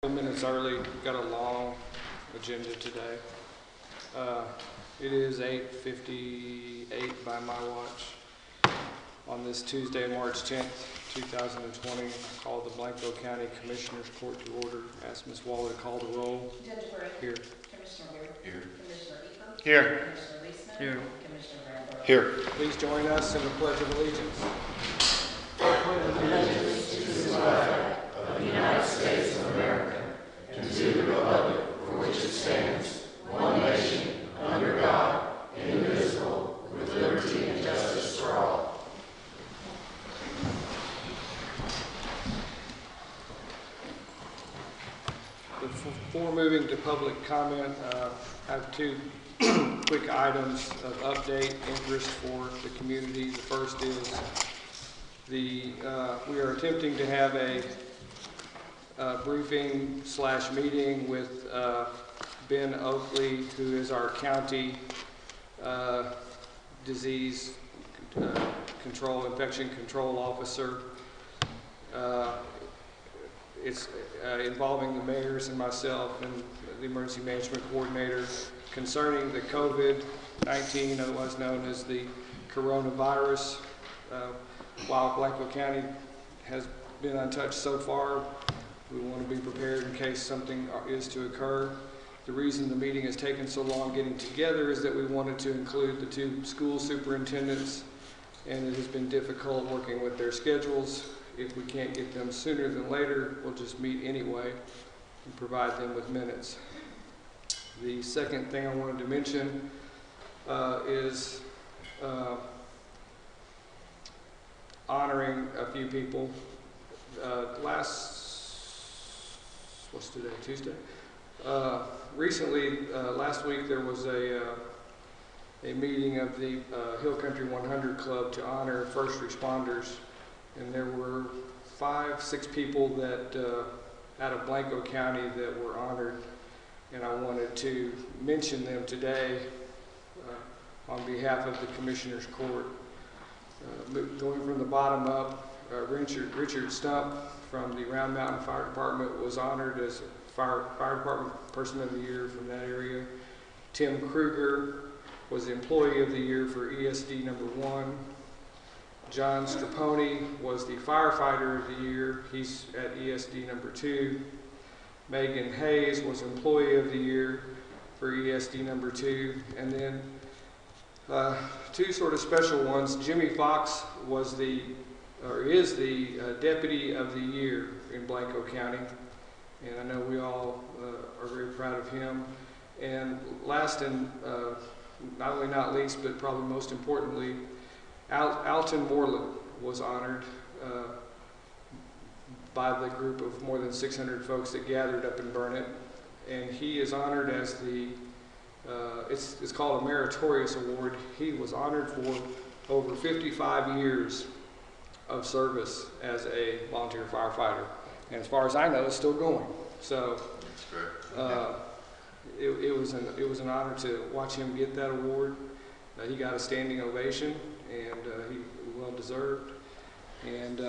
Minutes early. We've got a long agenda today. It is 8:58 by my watch on this Tuesday, March 10th, 2020. I call the Blanco County Commissioners Court to order. Ask Ms. Waller to call the roll. Judge Burke. Here. Commissioner Weir. Here. Commissioner Eaker. Here. Commissioner Leisman. Here. Commissioner Randall. Here. Please join us in the Pledge of Allegiance. Before moving to public comment, I have two quick items of update interest for the community. The first is we are attempting to have a briefing / meeting with Ben Oakley, who is our county disease infection control officer. It's involving the mayors and myself and the emergency management coordinator concerning the COVID-19, otherwise known as the coronavirus. While Blanco County has been untouched so far, we want to be prepared in case something is to occur. The reason the meeting has taken so long getting together is that we wanted to include the two school superintendents, and it has been difficult working with their schedules. If we can't get them sooner than later, we'll just meet anyway and provide them with minutes. The second thing I wanted to mention is honoring a few people. What's today, Tuesday? Recently, last week there was a meeting of the Hill Country 100 Club to honor first responders. And there were 5-6 people that out of Blanco County that were honored, and I wanted to mention them today on behalf of the Commissioners Court. Going from the bottom up, Richard Stump from the Round Mountain Fire Department was honored as Fire Department Person of the Year from that area. Tim Kruger was the Employee of the Year for ESD number 1. John Straponi was the Firefighter of the Year. He's at ESD number 2. Megan Hayes was Employee of the Year for ESD number 2. And then two sort of special ones. Jimmy Fox was is the Deputy of the Year in Blanco County. And I know we all are very proud of him. And last and not least, but probably most importantly, Alton Moreland was honored by the group of more than 600 folks that gathered up in Burnett, and he is honored as it's called a meritorious award. He was honored for over 55 years of service as a volunteer firefighter, and as far as I know, it's still going. So it was an honor to watch him get that award. He got a standing ovation, and he well deserved. And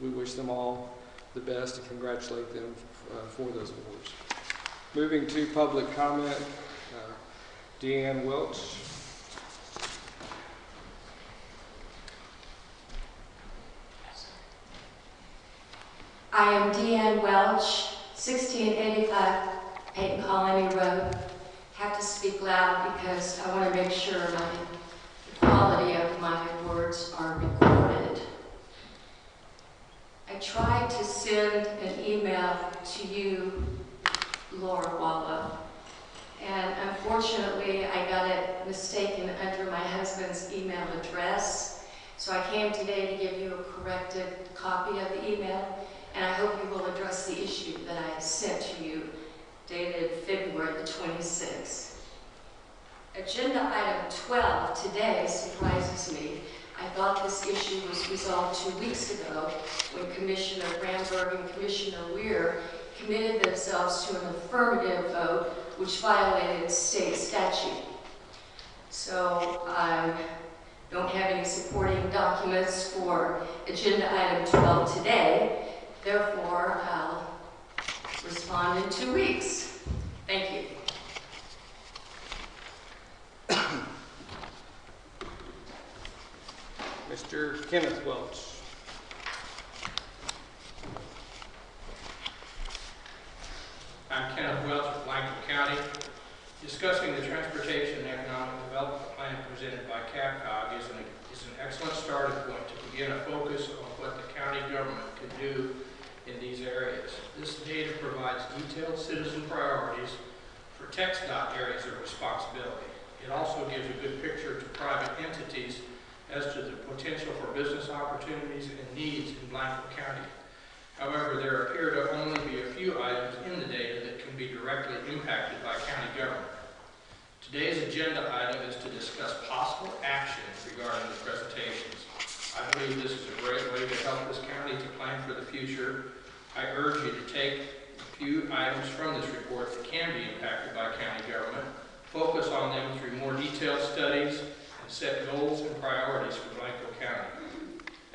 we wish them all the best and congratulate them for those awards. Moving to public comment, Deanne Welch. I am Deanne Welch, 1685 Peyton Colony Road. Have to speak loud because I want to make sure the quality of my words are recorded. I tried to send an email to you, Laura Walla, and unfortunately I got it mistaken under my husband's email address. So I came today to give you a corrected copy of the email, and I hope you will address the issue that I sent to you, dated February the 26th. Agenda item 12 today surprises me. I thought this issue was resolved 2 weeks ago when Commissioner Ramberg and Commissioner Weir committed themselves to an affirmative vote which violated state statute. So I don't have any supporting documents for agenda item 12 today. Therefore, I'll respond in 2 weeks. Thank you. Mr. Kenneth Welch. I'm Kenneth Welch with Blanco County. Discussing the Transportation and Economic Development Plan presented by CAPCOG is an excellent starting point to begin a focus on what the county government can do in these areas. This data provides detailed citizen priorities for TxDOT areas of responsibility. It also gives a good picture to private entities as to the potential for business opportunities and needs in Blanco County. However, there appear to only be a few items in the data that can be directly impacted by county government. Today's agenda item is to discuss possible actions regarding the presentations. I believe this is a great way to help this county to plan for the future. I urge you to take a few items from this report that can be impacted by county government, focus on them through more detailed studies, and set goals and priorities for Blanco County.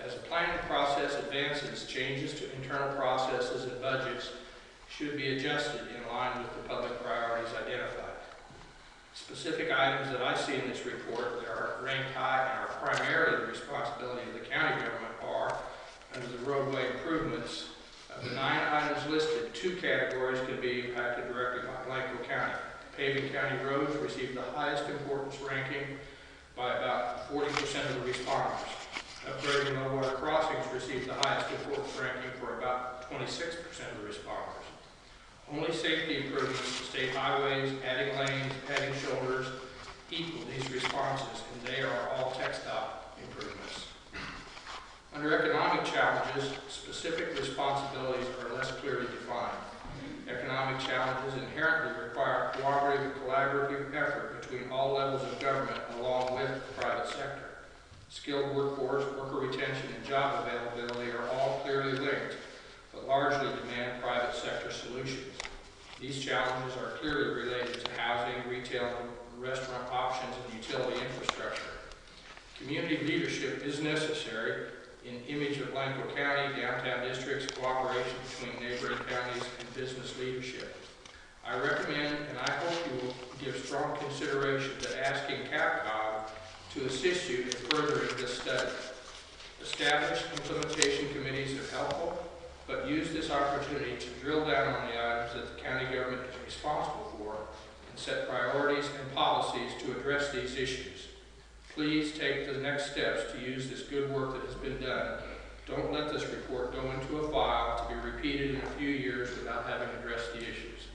As the planning process advances, changes to internal processes and budgets should be adjusted in line with the public priorities identified. Specific items that I see in this report that are ranked high and are primarily the responsibility of the county government are, under the roadway improvements, of the 9 items listed, 2 categories can be impacted directly by Blanco County. Paving county roads receive the highest importance ranking by about 40% of the responders. Upgrading low water crossings received the highest importance ranking for about 26% of the responders. Only safety improvements to state highways, adding lanes, adding shoulders, equal these responses, and they are all TxDOT improvements. Under economic challenges, specific responsibilities are less clearly defined. Economic challenges inherently require cooperative and collaborative effort between all levels of government along with the private sector. Skilled workforce, worker retention, and job availability are all clearly linked, but largely demand private sector solutions. These challenges are clearly related to housing, retail, restaurant options, and utility infrastructure. Community leadership is necessary in image of Blanco County, downtown districts, cooperation between neighboring counties, and business leadership. I recommend, and I hope you will give strong consideration to asking CAPCOG to assist you in furthering this study. Established implementation committees are helpful, but use this opportunity to drill down on the items that the county government is responsible for and set priorities and policies to address these issues. Please take the next steps to use this good work that has been done. Don't let this report go into a file to be repeated in a few years without having addressed the issues.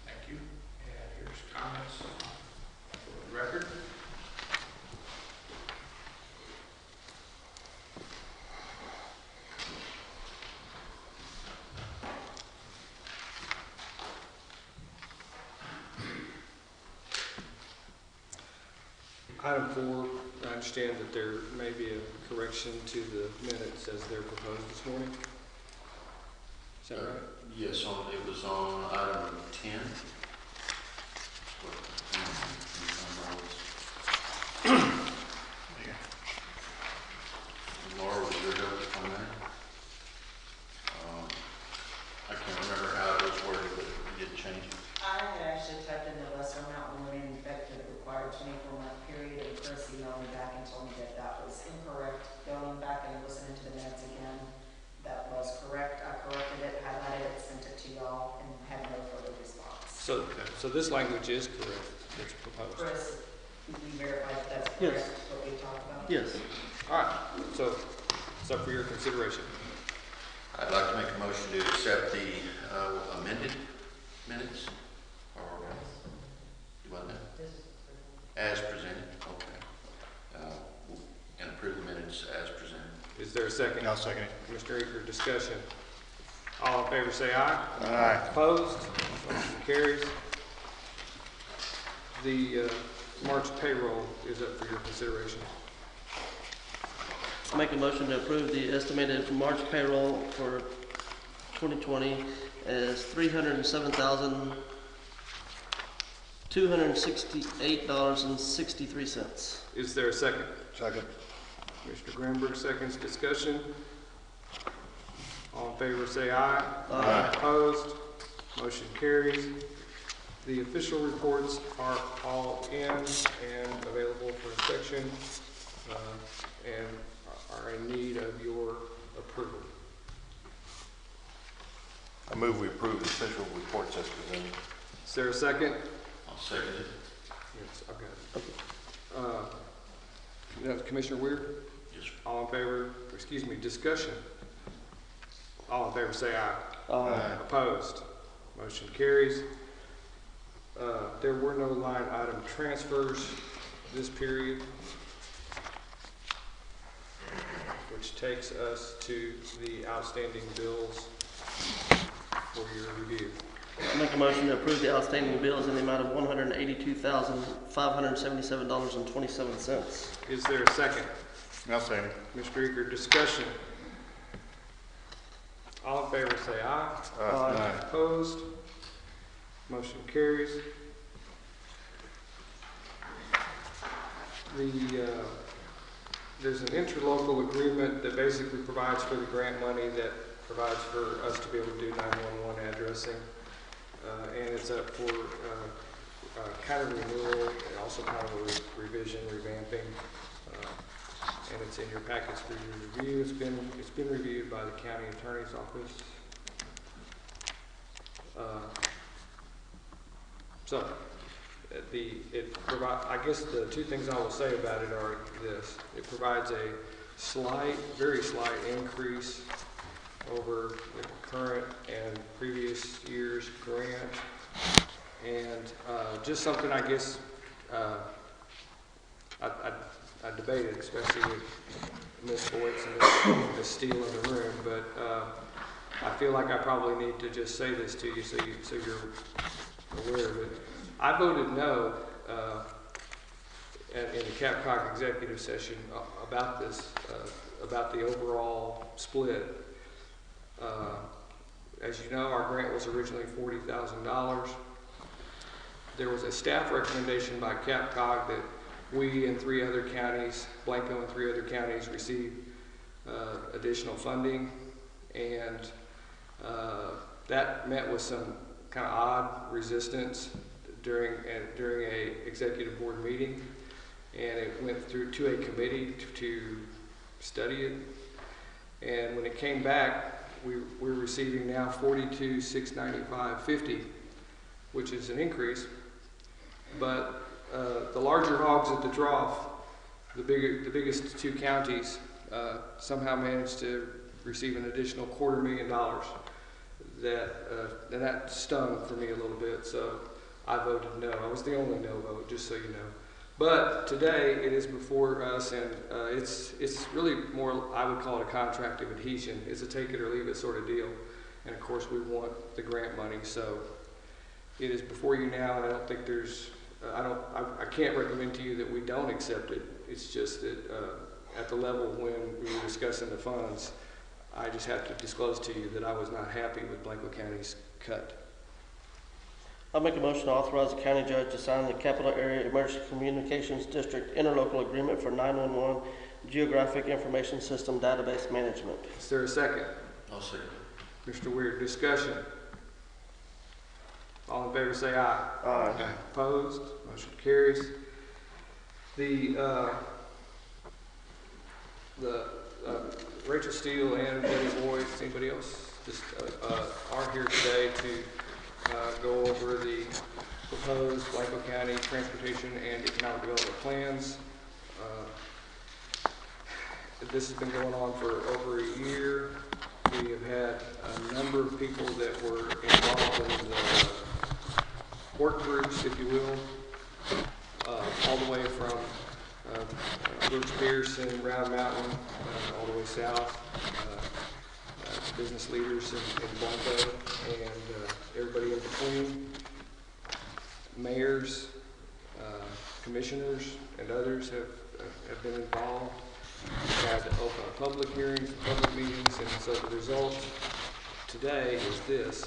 Thank you. And here's comments for the record. Item 4, I understand that there may be a correction to the minutes as they're proposed this morning. Is that right? Yes, it was on item 10. Laura, was your help on that? I can't remember how it was worded, but we did change it. I had actually typed in the lesser amount when we went in effect to the required 24-month period, and Chris emailed me back and told me that that was incorrect. Going back and listening to the minutes again, that was correct. I corrected it, highlighted it, sent it to y'all, and had no further response. So this language is correct, that's proposed. Chris, can you verify that that's correct, what we talked about? Yes. All right, so it's up for your consideration. I'd like to make a motion to accept the amended minutes. Or, you want that? As presented, okay. And approve the minutes as presented. Is there a second? I'll second it. Mr. Eaker, discussion. All in favor say aye. Aye. Opposed? Motion carries. The March payroll is up for your consideration. Make a motion to approve the estimated March payroll for 2020 as $307,268.63. Is there a second? Second. Mr. Granberg seconds. Discussion. All in favor say aye. Aye. Opposed? carries. The official reports are all in and available for inspection, and are in need of your approval. I move we approve the official reports as presented. Is there a second? I'll second it. Yes, I've got it. Commissioner Weir? Yes, sir. All in favor, excuse me, discussion. All in favor say aye. Aye. Opposed? Motion carries. There were no line item transfers this period, which takes us to the outstanding bills for your review. I make a motion to approve the outstanding bills in the amount of $182,577.27. Is there a second? I'll second. Mr. Eager, discussion. All in favor say aye. Aye. Opposed? Motion carries. There's an interlocal agreement that basically provides for the grant money that provides for us to be able to do 911 addressing. And it's up for kind of renewal and also kind of a revision, revamping. And it's in your packets for your review. It's been reviewed by the county attorney's office. I guess the two things I will say about it are this: it provides a very slight increase over the current and previous year's grant, and just something I guess I debated, especially with Ms. Boyce and Ms. Steele in the room, but I feel like I probably need to just say this to you so you're aware of it. I voted no in the CAPCOG executive session about this, about the overall split. As you know, our grant was originally $40,000. There was a staff recommendation by CAPCOG that we and 3 other counties, Blanco and 3 other counties, receive additional funding, and that met with some kind of odd resistance during a executive board meeting, and it went through to a committee to study it. And when it came back, we're receiving now $42,695.50, which is an increase, but the larger hogs at the trough, the biggest 2 counties, somehow managed to receive an additional $250,000. And that stung for me a little bit, so I voted no. I was the only no vote, just so you know. But today it is before us, and it's really more, I would call it a contract of adhesion. It's a take it or leave it sort of deal. And of course we want the grant money, so it is before you now, and I don't think there's, I can't recommend to you that we don't accept it. It's just that at the level when we were discussing the funds, I just have to disclose to you that I was not happy with Blanco County's cut. I'll make a motion to authorize the county judge to sign the Capital Area Emergency Communications District interlocal agreement for 911 Geographic Information System Database Management. Is there a second? I'll second. Mr. Weir, discussion. All in favor say aye. Aye. Opposed? Motion carries. Rachel Steele and Betty Boyd, anybody else, just are here today to go over the proposed Blanco County Transportation and Economic Development Plans. This has been going on for over a year. We have had a number of people that were involved in the work groups, if you will, all the way from Brooks Pearson, Round Mountain, all the way south, business leaders in Blanco, and everybody in between, mayors, commissioners, and others have been involved. We've had public hearings, public meetings, and so the result today is this.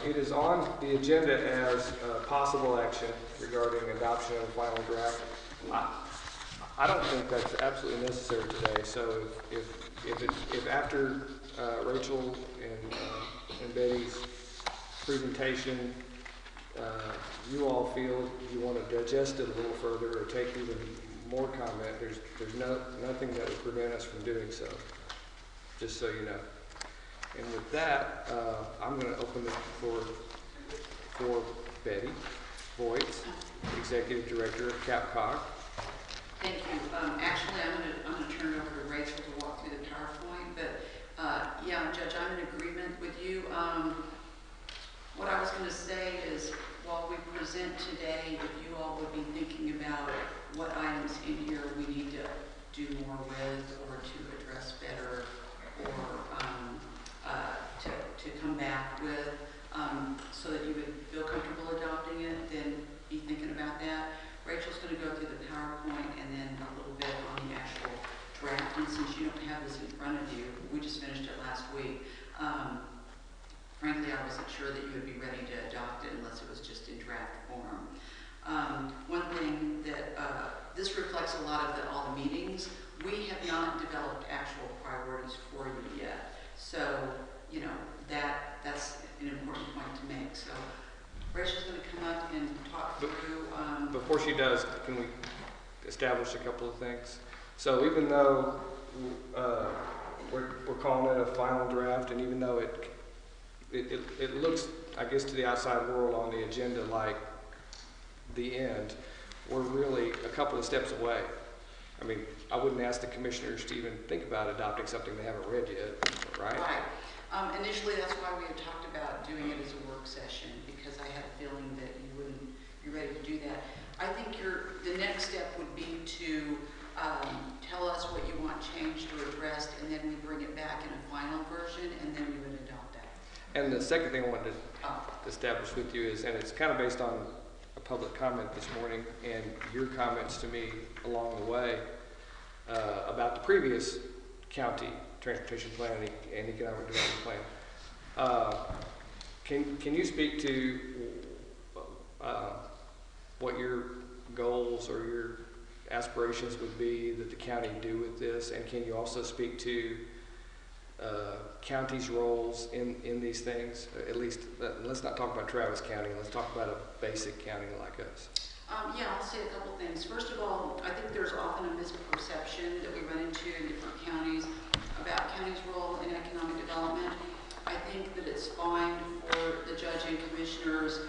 It is on the agenda as possible action regarding adoption of the final draft. I don't think that's absolutely necessary today. So if after Rachel and Betty's presentation, you all feel you want to digest it a little further or take even more comment, there's nothing that would prevent us from doing so, just so you know. And with that, I'm going to open it for Betty Voigt, Executive Director of CapCog. Thank you. Actually, I'm going to turn it over to Rachel to walk through the PowerPoint, but yeah, Judge, I'm in agreement with you. What I was going to say is, while we present today, if you all would be thinking about what items in here we need to do more with or to address better or to come back with so that you would feel comfortable adopting it, then be thinking about that. Rachel's going to go through the PowerPoint and then a little bit on the actual draft. And since you don't have this in front of you, we just finished it last week. Frankly, I wasn't sure that you would be ready to adopt it unless it was just in draft form. One thing that this reflects a lot of all the meetings. We have not developed actual priorities for you yet. So, you know, that's an important point to make. So Rachel's going to come up and talk through. Before she does, can we establish a couple of things? So even though we're calling it a final draft, and even though it looks, I guess, to the outside world on the agenda like the end, we're really a couple of steps away. I mean, I wouldn't ask the commissioners to even think about adopting something they haven't read yet, right? Right. Initially, that's why we had talked about doing it as a work session, because I had a feeling that you wouldn't be ready to do that. I think the next step would be to tell us what you want changed or addressed, and then we bring it back in a final version, and then we would adopt that. And the second thing I wanted to establish with you is, and it's kind of based on a public comment this morning and your comments to me along the way about the previous county transportation plan and economic development plan. Can you speak to what your goals or your aspirations would be that the county do with this, and can you also speak to county's roles in these things? At least, let's not talk about Travis County. Let's talk about a basic county like us. Yeah, I'll say a couple things. First of all, I think there's often a misperception that we run into in different counties about county's role in economic development. I think that it's fine for the judge and commissioners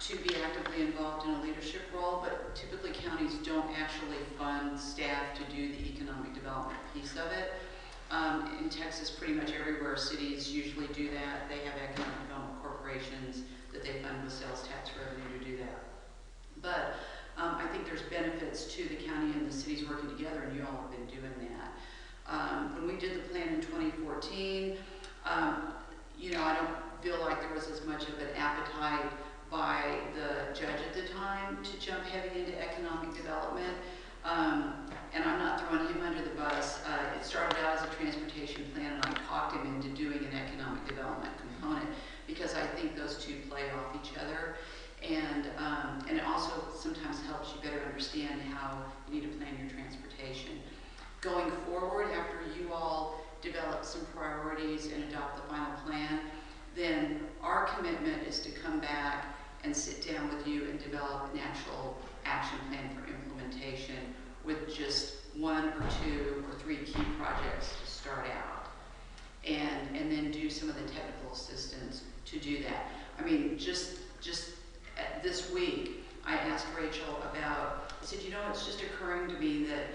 to be actively involved in a leadership role, but typically counties don't actually fund staff to do the economic development piece of it. In Texas, pretty much everywhere, cities usually do that. They have economic development corporations that they fund with sales tax revenue to do that. But I think there's benefits to the county and the cities working together, and you all have been doing that. When we did the plan in 2014, you know, I don't feel like there was as much of an appetite by the judge at the time to jump heavy into economic development. And I'm not throwing him under the bus. It started out as a transportation plan, and I talked him into doing an economic development component because I think those two play off each other. And it also sometimes helps you better understand how you need to plan your transportation. Going forward, after you all develop some priorities and adopt the final plan, then our commitment is to come back and sit down with you and develop an actual action plan for implementation with just 1 or 2 or 3 key projects to start out, and then do some of the technical assistance to do that. I mean, just this week, I asked Rachel about, I said, you know, it's just occurring to me that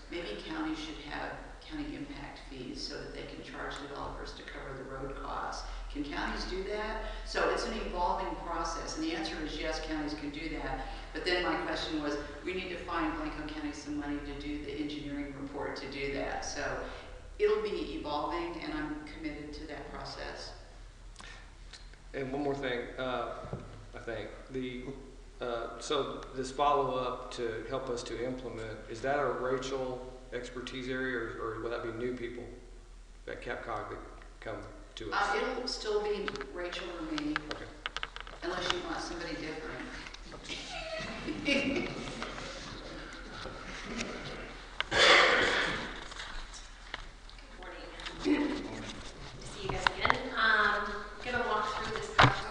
maybe counties should have county impact fees so that they can charge developers to cover the road costs. Can counties do that? So it's an evolving process, and the answer is yes, counties can do that. But then my question was, we need to find Blanco County some money to do the engineering report to do that. So it'll be evolving, and I'm committed to that process. And one more thing, I think so this follow-up to help us to implement, is that a Rachel expertise area, or will that be new people at CapCog that come to us? It'll still be Rachel or me, Okay. unless you want somebody different. Good morning. See you guys again. Gonna walk through this PowerPoint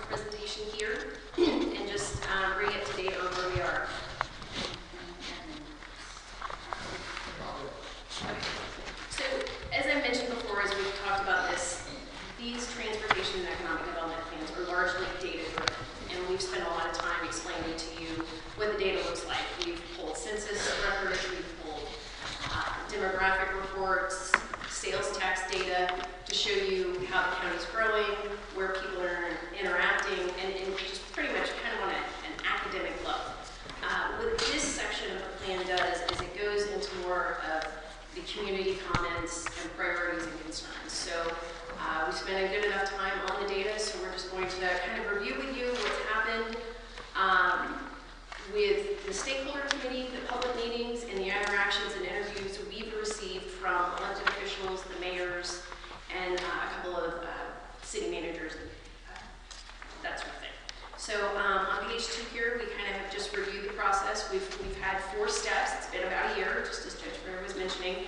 largely data-driven. And we've spent a lot of time explaining to you what the data looks like. We've pulled census records, we've pulled demographic reports, sales tax data to show you how the county's growing, where people are interacting, and just pretty much kind of on an academic level. What this section of the plan does is it goes into more of the community comments and priorities and concerns. So we spent a good enough time on the data, so we're just going to kind of review with you what's happened with the stakeholder committee, the public meetings, and the interactions and interviews we've received from elected officials, the mayors, and a couple of city managers, that sort of thing. So on page 2 here, we kind of have just reviewed the process. We've had 4 steps. It's been about a year, just as Judge Brewer was mentioning.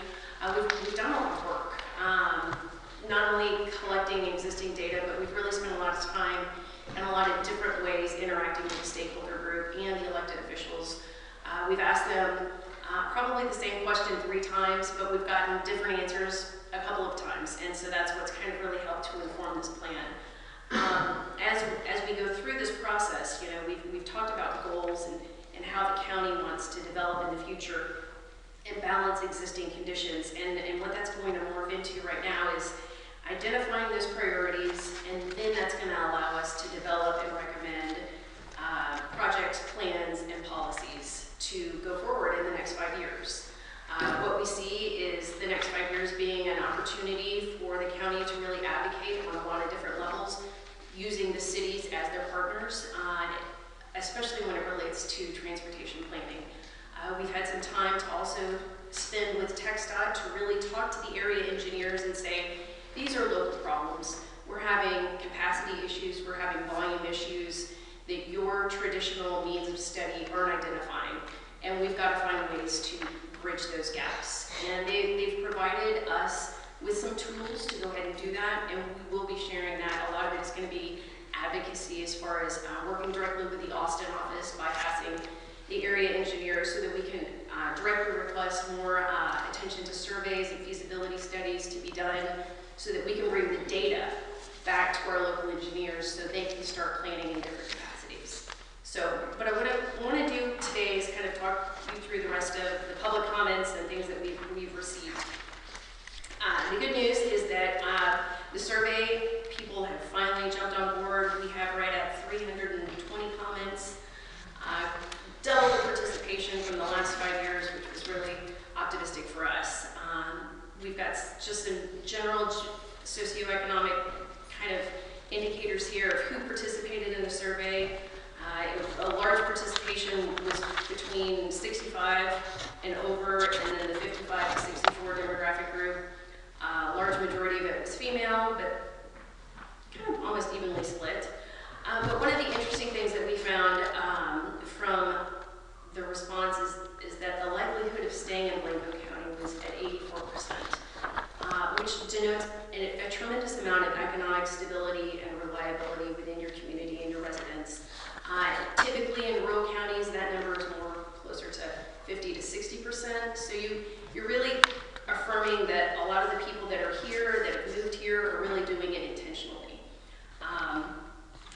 We've done a lot of work, not only collecting existing data, but we've really spent a lot of time and a lot of different ways interacting with the stakeholder group and the elected officials. We've asked them probably the same question 3 times, but we've gotten different answers a couple of times, and so that's what's kind of really helped to inform this plan. As we go through this process, you know, we've talked about the goals and how the county wants to develop in the future and balance existing conditions, and what that's going to morph into right now is identifying those priorities, and then that's going to allow us to develop and recommend projects, plans, and policies to go forward in the next 5 years. What we see is the next 5 years being an opportunity for the county to really advocate on a lot of different levels, using the cities as their partners, especially when it relates to transportation planning. We've had some time to also spend with TxDOT to really talk to the area engineers and say, these are local problems. We're having capacity issues, we're having volume issues that your traditional means of study aren't identifying. And we've got to find ways to bridge those gaps. And they've provided us with some tools to go ahead and do that, and we will be sharing that. A lot of it is going to be advocacy as far as working directly with the Austin office, bypassing the area engineers so that we can directly request more attention to surveys and feasibility studies to be done so that we can bring the data back to our local engineers so they can start planning in different capacities. So, what I want to do today is kind of talk you through the rest of the public comments and things that we've received. The good news is that the survey people have finally jumped on board. We have right at 320 comments, double the participation from the last 5 years, which was really optimistic for us. We've got just some general socioeconomic kind of indicators here of who participated in the survey. A large participation was between 65 and over, and then the 55 to 64 demographic group. A large majority of it was female, but kind of almost evenly split. But one of the interesting things that we found from the responses is that the likelihood of staying in Blanco County was at 84%, which denotes a tremendous amount of economic stability and reliability within your community and your residents. Typically in rural counties, that number is more closer to 50 to 60%. So you're really affirming that a lot of the people that are here, that have moved here, are really doing it intentionally.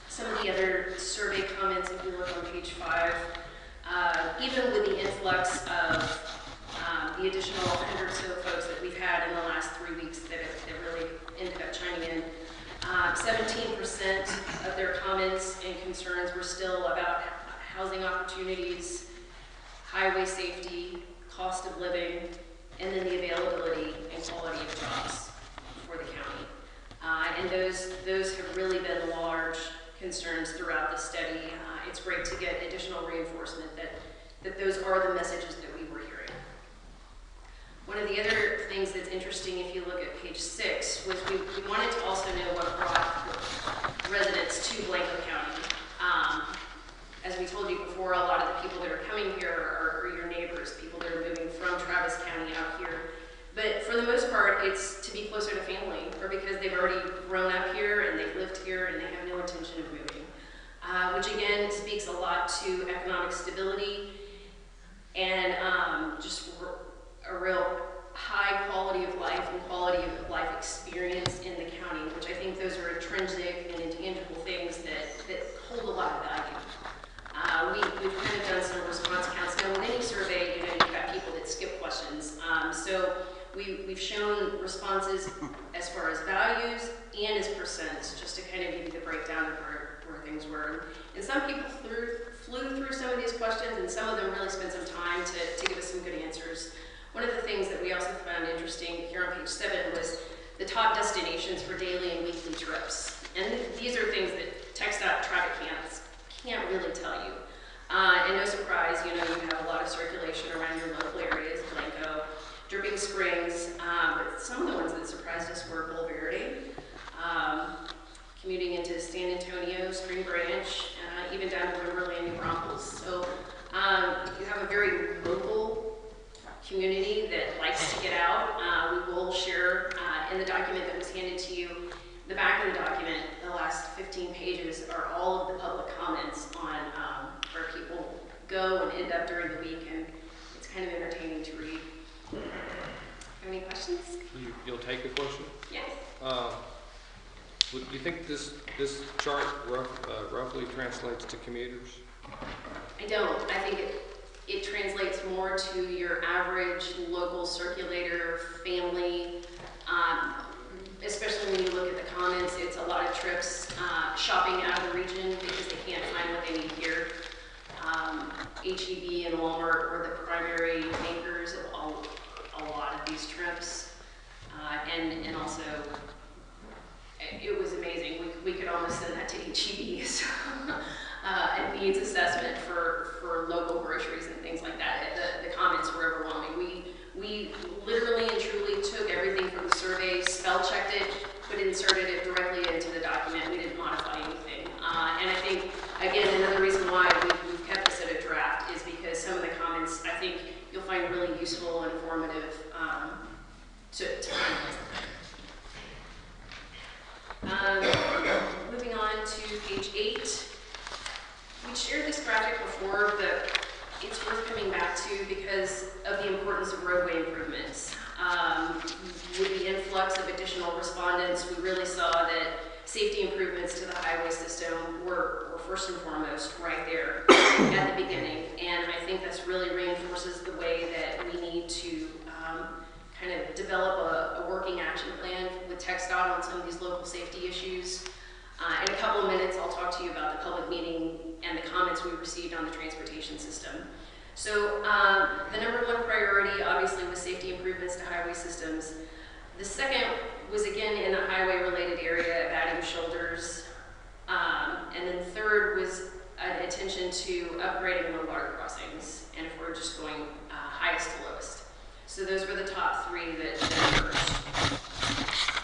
Some of the other survey comments, if you look on page 5, even with the influx of the additional 100 or so folks that we've had in the last 3 weeks that really ended up chiming in, 17% of their comments and concerns were still about housing opportunities, highway safety, cost of living, and then the availability and quality of jobs for the county. And those have really been large concerns throughout the study. It's great to get additional reinforcement that those are the messages that we were hearing. One of the other things that's interesting, if you look at page 6, was we wanted to also know what brought residents to Blanco County. As we told you before, a lot of the people that are coming here are your neighbors, people that are moving from Travis County out here. But for the most part, it's to be closer to family, or because they've already grown up here and they've lived here and they have no intention of moving. Which again speaks a lot to economic stability and just a real high quality of life and quality of life experience in the county, which I think those are intrinsic and intangible things that right down to where things were. And some people flew through some of these questions, and some of them really spent some time to give us some good answers. One of the things that we also found interesting here on page 7 was the top destinations for daily and weekly trips. And these are things that TxDOT traffic can't really tell you. And no surprise, you know, you have a lot of circulation around your local areas, Blanco, Dripping Springs, but some of the ones that surprised us were Bull Verde, commuting into San Antonio, Spring Branch, even down to Wimberley, New Braunfels. So you have a very local community that likes to get out. We will share in the document that was handed to you, the back of the document, the last 15 pages are all of the public comments on where people go and end up during the week, and it's kind of entertaining to read. Any questions? You'll take a question? Yes. Do you think this chart roughly translates to commuters? I don't. I think it translates more to your average local circulator family, especially when you look at the comments. It's a lot of trips shopping out of the region because they can't find what they need here. H-E-B and Walmart were the primary makers of a lot of these trips. And also, it was amazing. We could almost send that to H-E-B. So, a needs assessment for local groceries and things like that. The comments were overwhelming. We literally and truly took everything from the survey, spell checked it, but inserted it directly into the document. We didn't modify anything. And I think, again, another reason why we've kept this at a draft is because some of the comments I think you'll find really useful and informative to finalize the moving on to page 8. We shared this graphic before, but it's worth coming back to because of the importance of roadway improvements. With the influx of additional respondents, we really saw that safety improvements to the highway system were first and foremost right there at the beginning. And I think this really reinforces the way that we need to kind of develop a working action plan with TxDOT on some of these local safety issues. In a couple of minutes, I'll talk to you about the public meeting and the comments we received on the transportation system. So the number one priority, obviously, was safety improvements to highway systems. The second was, again, in the highway-related area of adding shoulders. And then third was an attention to upgrading low water crossings, and if we're just going highest to lowest. So those were the top 3 that emerged.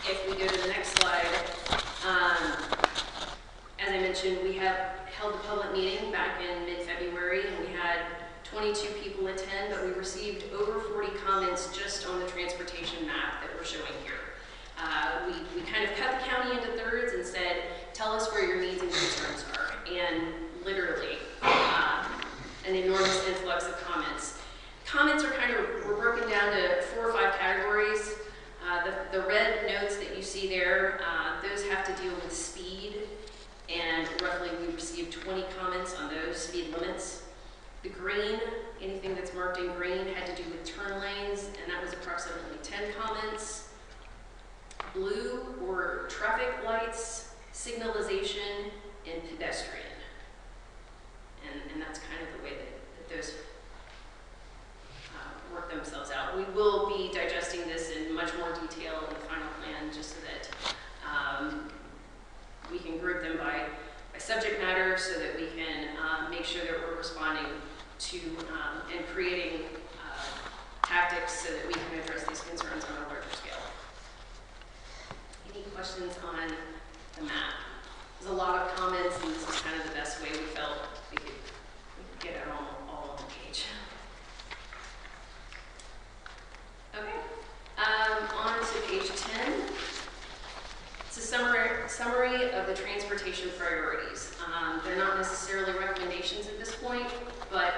If we go to the next slide, as I mentioned, we have held a public meeting back in mid-February, and we had 22 people attend, but we received over 40 comments just on the transportation map that we're showing here. We kind of cut the county into thirds and said, tell us where your needs and concerns are, and literally an enormous influx of comments. Comments are were broken down to 4 or 5 categories. The red notes that you see there, those have to deal with speed, and roughly we received 20 comments on those speed limits. The green, anything that's marked in green, had to do with turn lanes, and that was approximately 10 comments. Blue were traffic lights, signalization, and pedestrian. And that's kind of the way that those work themselves out. We will be digesting this in much more detail in the final plan, just so that we can group them by subject matter, so that we can make sure that we're responding to and creating tactics so that we can address these concerns on a larger scale. Any questions on the map? There's a lot of comments, and this is kind of the best way we felt we could get it all on the page. Okay, on to page 10. It's a summary of the transportation priorities. They're not necessarily recommendations at this point, but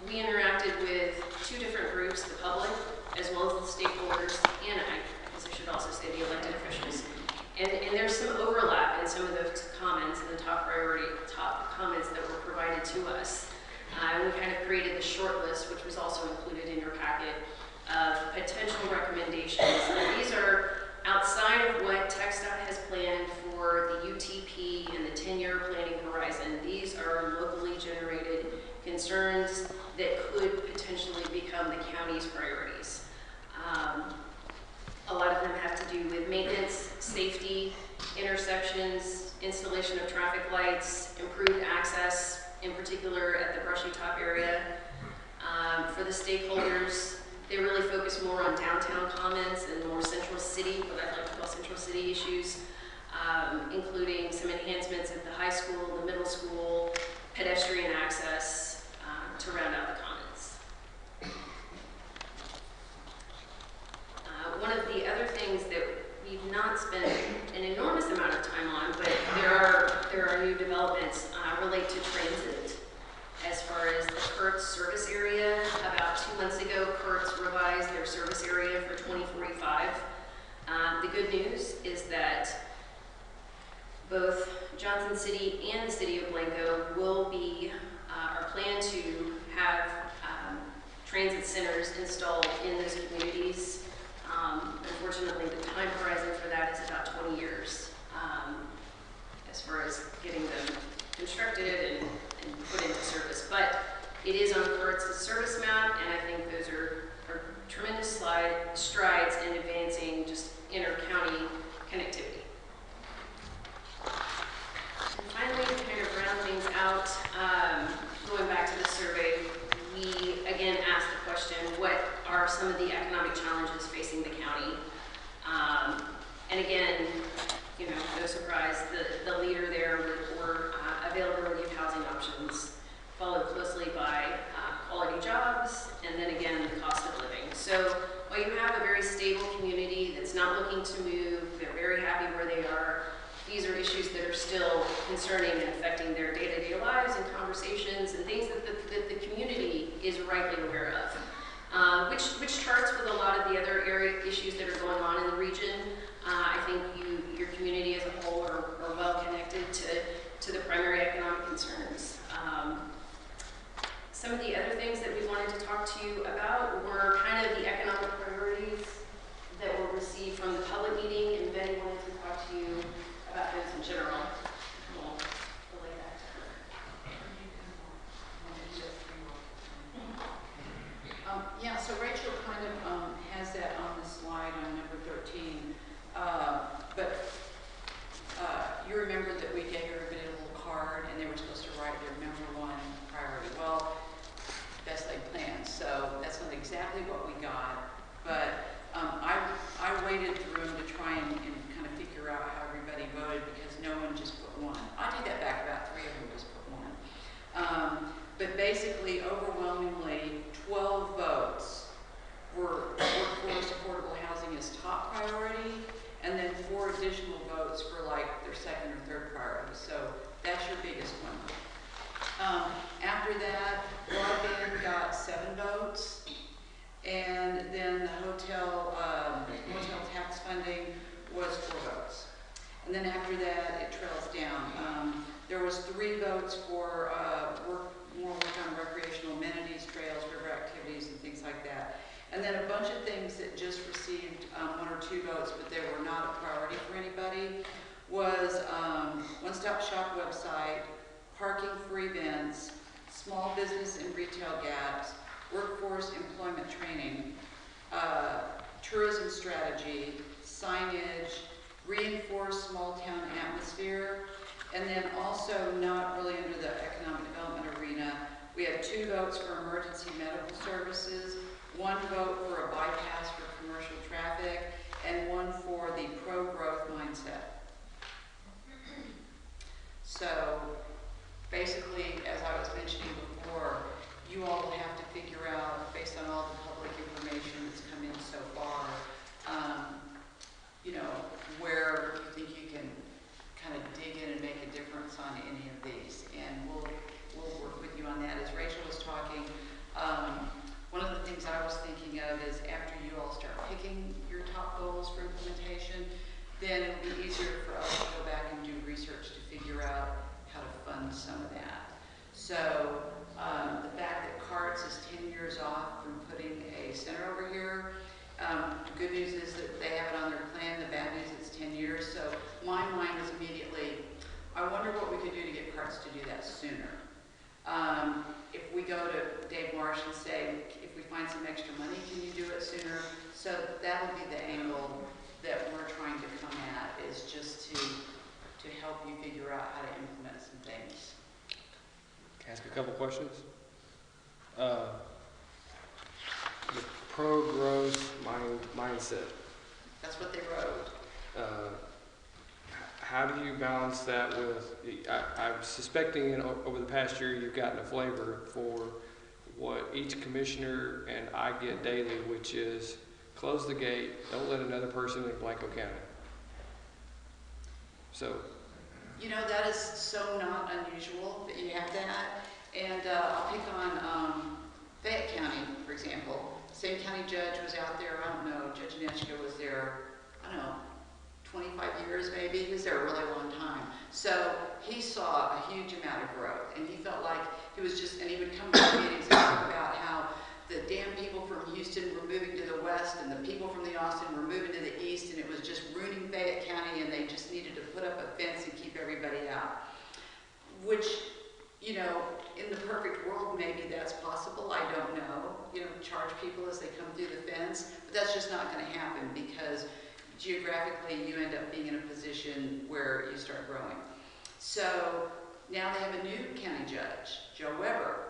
we interacted with 2 different groups, the public, as well as the stakeholders, and I guess I should also say the elected officials. And there's some overlap in some of those comments and the top comments that were provided to us. We kind of created the short list, which was also included in your packet, of potential recommendations. And these are outside of what TxDOT has planned for the UTP and the 10-year planning horizon, these are locally generated concerns that could potentially become the county's priorities. A lot of them have to do with maintenance, safety, intersections, installation of traffic lights, improved access, in particular at the Brushy Top area. For the stakeholders, they really focus more on downtown comments and more central city, what I like to call central city issues, including some enhancements at the high school, the middle school, pedestrian access, to round out the comments. One of the other things that we've not spent an enormous amount of time on, but there are new developments relate to transit. As far as the Kurtz service area, about 2 months ago, Kurtz revised their service area for 2045. The good news is that both Johnson City and the City of Blanco will be, are planned to have transit centers installed in those communities. Unfortunately, the time horizon for that is about 20 years as far as getting them constructed and put into service. But it is on Kurtz's service map, and I think those are tremendous strides in advancing just inter-county connectivity. And finally, to kind of round things out, going back to the survey, we again asked the question, what are some of the economic challenges facing the county? And again, you know, no surprise, the leader there were availability of housing options, followed closely by quality jobs, and then again, the cost of living. So while you have a very stable community that's not looking to move, they're very happy where they are, these are issues that are still concerning and affecting their day-to-day lives and conversations and things that the community is rightly aware of, which charts with a lot of the other area issues that are going on in the region. I think your community as a whole are well connected to the primary economic concerns. Some of the other things that we wanted to talk to you about were kind of the economic priorities that were received from the public meeting, and Betty wanted to talk to you about those in general. We'll relay that to her. Yeah, so Rachel kind of has that on the slide on number 13. You remember that we gave everybody a little card and they were supposed to write their number one priority. Well, best laid plans. So that's not exactly what we got, but I waded through them to try and kind of figure out how everybody voted because no one just put one. I take that back, about 3 of them just put one. But basically, overwhelmingly, 12 votes were workforce affordable housing as top priority, and then 4 additional votes for like their second or third priority. So that's your biggest one. After that, broadband got 7 votes, and then the hotel tax funding was 4 votes. And then after that, it trails down. There was 3 votes for more work on recreational amenities, trails, river activities, and things like that. And then a bunch of things that just received 1 or 2 votes, but they were not a priority for anybody, was one-stop shop website, parking for events, small business and retail gaps, workforce employment training, tourism strategy, signage, reinforced small town atmosphere, and then also not really under the economic development arena, we have 2 votes for emergency medical services, 1 vote for a bypass for commercial traffic, and 1 for the pro-growth mindset. So basically, as I was mentioning before, you all will have to figure out, based on all the public information that's come in so far, you know, where you think you can kind of dig in and make a difference on any of these. And we'll work with you on that. As Rachel was talking, one of the things I was thinking of is after you all start picking your top goals for implementation, then it'll be easier for us to go back and do research to figure out how to fund some of that. So the fact that CARTS is 10 years off from putting a center over here, the good news is that they have it on their plan. The bad 10 years. So my mind was immediately, I wonder what we could do to get Parks to do that sooner. If we go to Dave Marsh and say, if we find some extra money, can you do it sooner? So that would be the angle that we're trying to come at, is just to help you figure out how to implement some things. Can I ask a couple questions? The pro-growth mindset. That's what they wrote. How do you balance that with, I'm suspecting over the past year you've gotten a flavor for what each commissioner and I get daily, which is close the gate, don't let another person in Blanco County. So. You know, that is so not unusual that you have that. And I'll pick on Fayette County, for example. Same county judge was out there, I don't know, Judge Nechka was there, I don't know, 25 years maybe. He was there a really long time. So he saw a huge amount of growth, and he felt like he was just, and he would come to the meetings and talk about how the damn people from Houston were moving to the west, and the people from the Austin were moving to the east, and it was just ruining Fayette County, and they just needed to put up a fence and keep everybody out. Which, you know, in the perfect world, maybe that's possible. I don't know. You know, charge people as they come through the fence, but that's just not going to happen, because geographically you end up being in a position where you start growing. So now they have a new county judge, Joe Weber.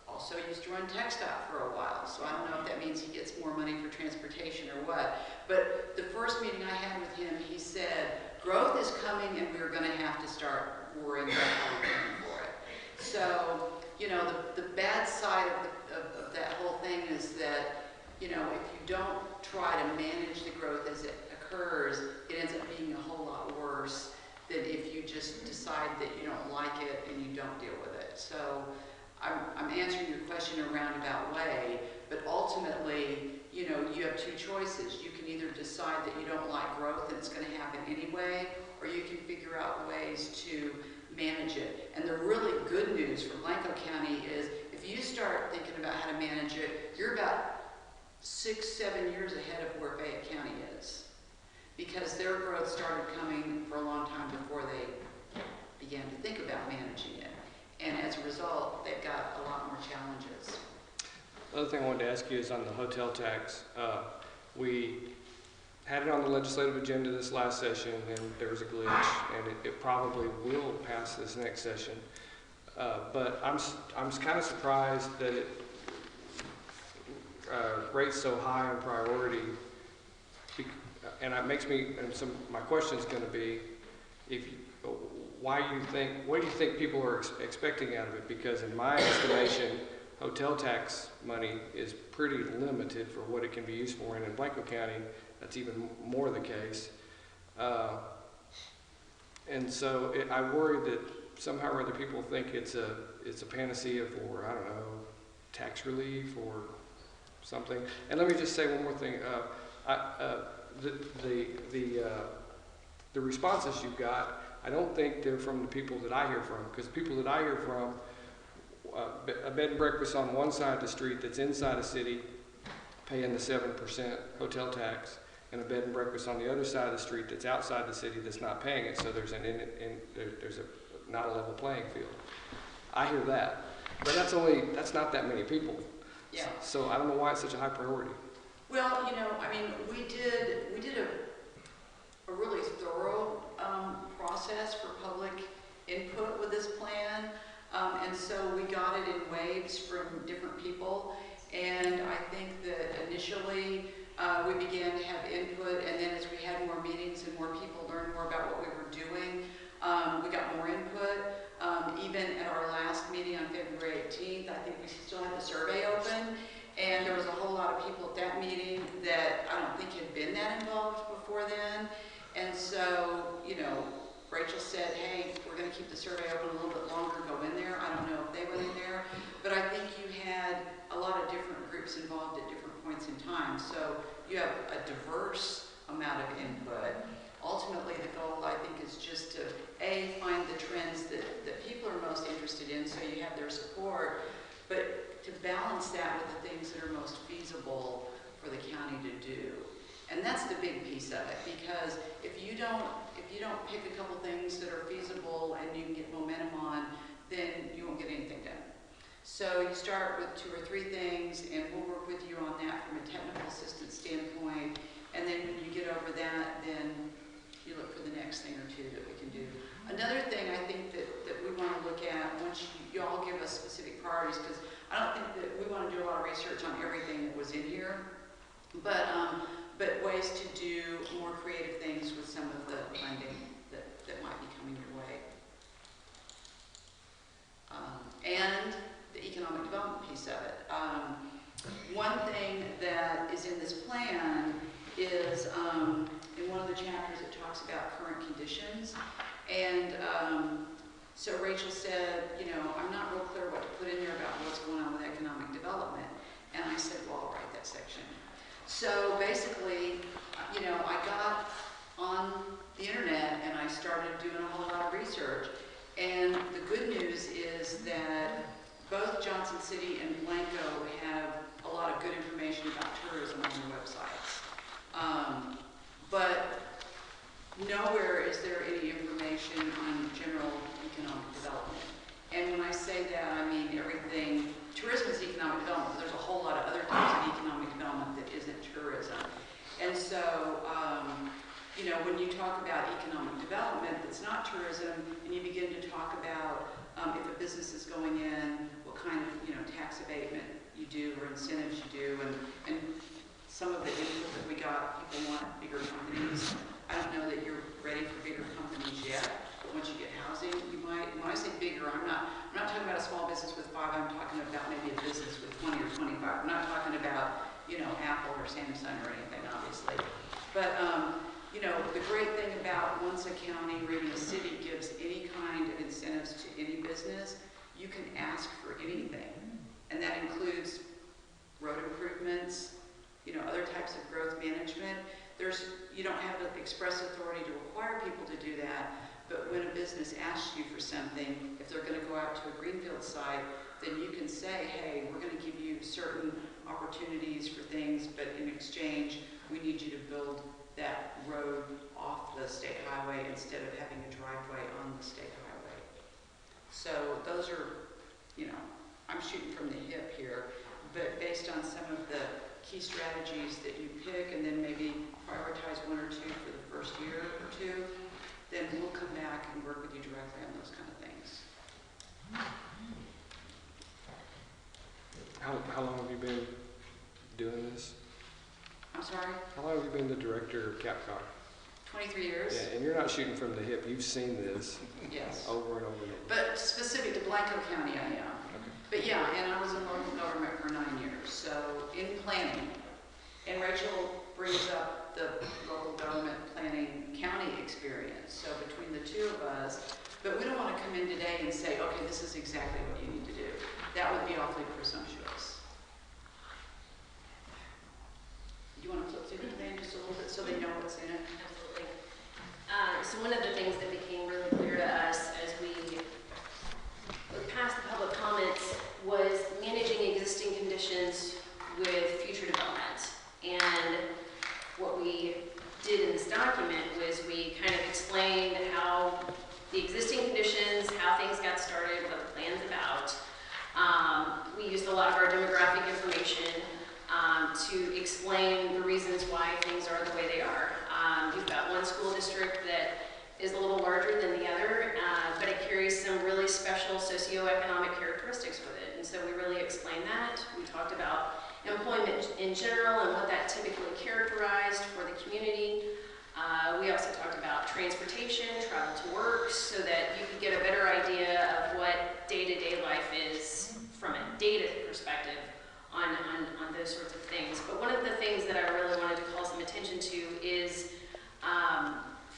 Also used to run TxDOT for a while, so I don't know if that means he gets more money for transportation or what. But the first meeting I had with him, he said, growth is coming and we're going to have to start worrying about how we're paying for it. So, you know, the bad side of that whole thing is that, you know, if you don't try to manage the growth as it occurs, it ends up being a whole lot worse than if you just decide that you don't like it and you don't deal with it. So I'm answering your question in a roundabout way, but ultimately, you know, you have two choices. You can either decide that you don't like growth and it's going to happen anyway, or you can figure out ways to manage it. And the really good news for Blanco County is if you start thinking about how to manage it, you're about 6-7 years ahead of where Fayette County is, because their growth started coming for a long time before they began to think about managing it. And as a result, they've got a lot more challenges. The other thing I wanted to ask you is on the hotel tax. We had it on the legislative agenda this last session, and there was a glitch, and it probably will pass this next session. But I'm kind of surprised that it rates so high in priority. And it makes me, and my question is going to be, what do you think people are expecting out of it? Because in my estimation, hotel tax money is pretty limited for what it can be used for, and in Blanco County, that's even more the case. And so I worry that somehow or other people think it's a panacea for, I don't know, tax relief or something. And let me just say one more thing. The responses you've got, I don't think they're from the people that I hear from, because the people that I hear from, a bed and breakfast on one side of the street that's inside a city paying the 7% hotel tax, and a bed and breakfast on the other side of the street that's outside the city that's not paying it, so there's not a level playing field. I hear that, but that's not that many people. Yeah. So I don't know why it's such a high priority. Well, you know, I mean, we did a really thorough process for public input with this plan, and so we got it in waves from different people, and I think that initially we began to have input, and then as we had more meetings and more people learned more about what we were doing, we got more input. Even at our last meeting on February 18th, I think we still had the survey open, and there was a whole lot of people at that meeting that I don't think had been that involved before then. And so, you know, Rachel said, hey, we're going to keep the survey open a little bit longer, go in there. I don't know if they went in there, but I think you had a lot of different groups involved at different points in time. So you have a diverse amount of input. Ultimately, the goal, I think, is just to, A, find the trends that people are most interested in, so you have their support, but to balance that with the things that are most feasible for the county to do. And that's the big piece of it, because if you don't pick a couple things that are feasible and you can get momentum on, then you won't get anything done. So you start with 2 or 3 things, and we'll work with you on that from a technical assistance standpoint. And then when you get over that, then you look for the next thing or 2 that we can do. Another thing I think that we want to look at, once you all give us specific priorities, because I don't think that we want to do a lot of research on everything that was in here, but ways to do more creative things with some of the funding that might be coming your way. And the economic development piece of it. One thing that is in this plan is in one of the chapters it talks about current conditions. And so Rachel said, you know, I'm not real clear what to put in there about what's going on with economic development. And I said, well, I'll write that section. So basically, you know, I got on the internet and I started doing a whole lot of research. And the good news is that both Johnson City and Blanco have a lot of good information about tourism on their websites. But nowhere is there any information on general economic development. And when I say that, I mean everything. Tourism is economic development, but there's a whole lot of other types of economic development that isn't tourism. And so, you know, when you talk about economic development that's not tourism, and you begin to talk about if a business is going in, what kind of, you know, tax abatement you do or incentives you do, and some of the input that we got, people want bigger companies. I don't know that you're ready for bigger companies yet, but once you get housing, you might. And when I say bigger, I'm not talking about a small business with 5, I'm talking about maybe a business with 20 or 25. I'm not talking about, you know, Apple or Samsung or anything, obviously. But, you know, the great thing about once a county or even a city gives any kind of incentives to any business, you can ask for anything. And that includes road improvements, you know, other types of growth management. You don't have the express authority to require people to do that, but when a business asks you for something, if they're going to go out to a greenfield site, then you can say, hey, we're going to give you certain opportunities for things, but in exchange, we need you to build that road off the state highway instead of having a driveway on the state highway. So those are, you know, I'm shooting from the hip here, but based on some of the key strategies that you pick and then maybe prioritize 1 or 2 for the first year or 2, then we'll come back and work with you directly on those kind of things. How long have you been doing this? I'm sorry? How long have you been the director of CapCog? 23 years? Yeah, and you're not shooting from the hip. You've seen this Yes. over and over and over. But specific to Blanco County, I am. Okay. But yeah, and I was in local government for 9 years, so in planning. And Rachel brings up the local government planning county experience. So between the 2 of us, but we don't want to come in today and say, okay, this is exactly what you need to do. That would be awfully presumptuous. Do you want to flip through the plan just a little bit so they know what's in it? Absolutely. So one of the things that became really clear to us as we looked past the public comments was managing existing conditions with future development. And what we did in this document was we kind of explained how the existing conditions, how things got started, what the plan's about. We used a lot of our demographic information to explain the reasons why things are the way they are. We've got one school district that is a little larger than the other, but it carries some really special socioeconomic characteristics with it. And so we really explained that. We talked about employment in general and what that typically characterized for the community. We also talked about transportation, travel to work, so that you could get a better idea of what day-to-day life is from a data perspective on those sorts of things. But one of the things that I really wanted to call some attention to is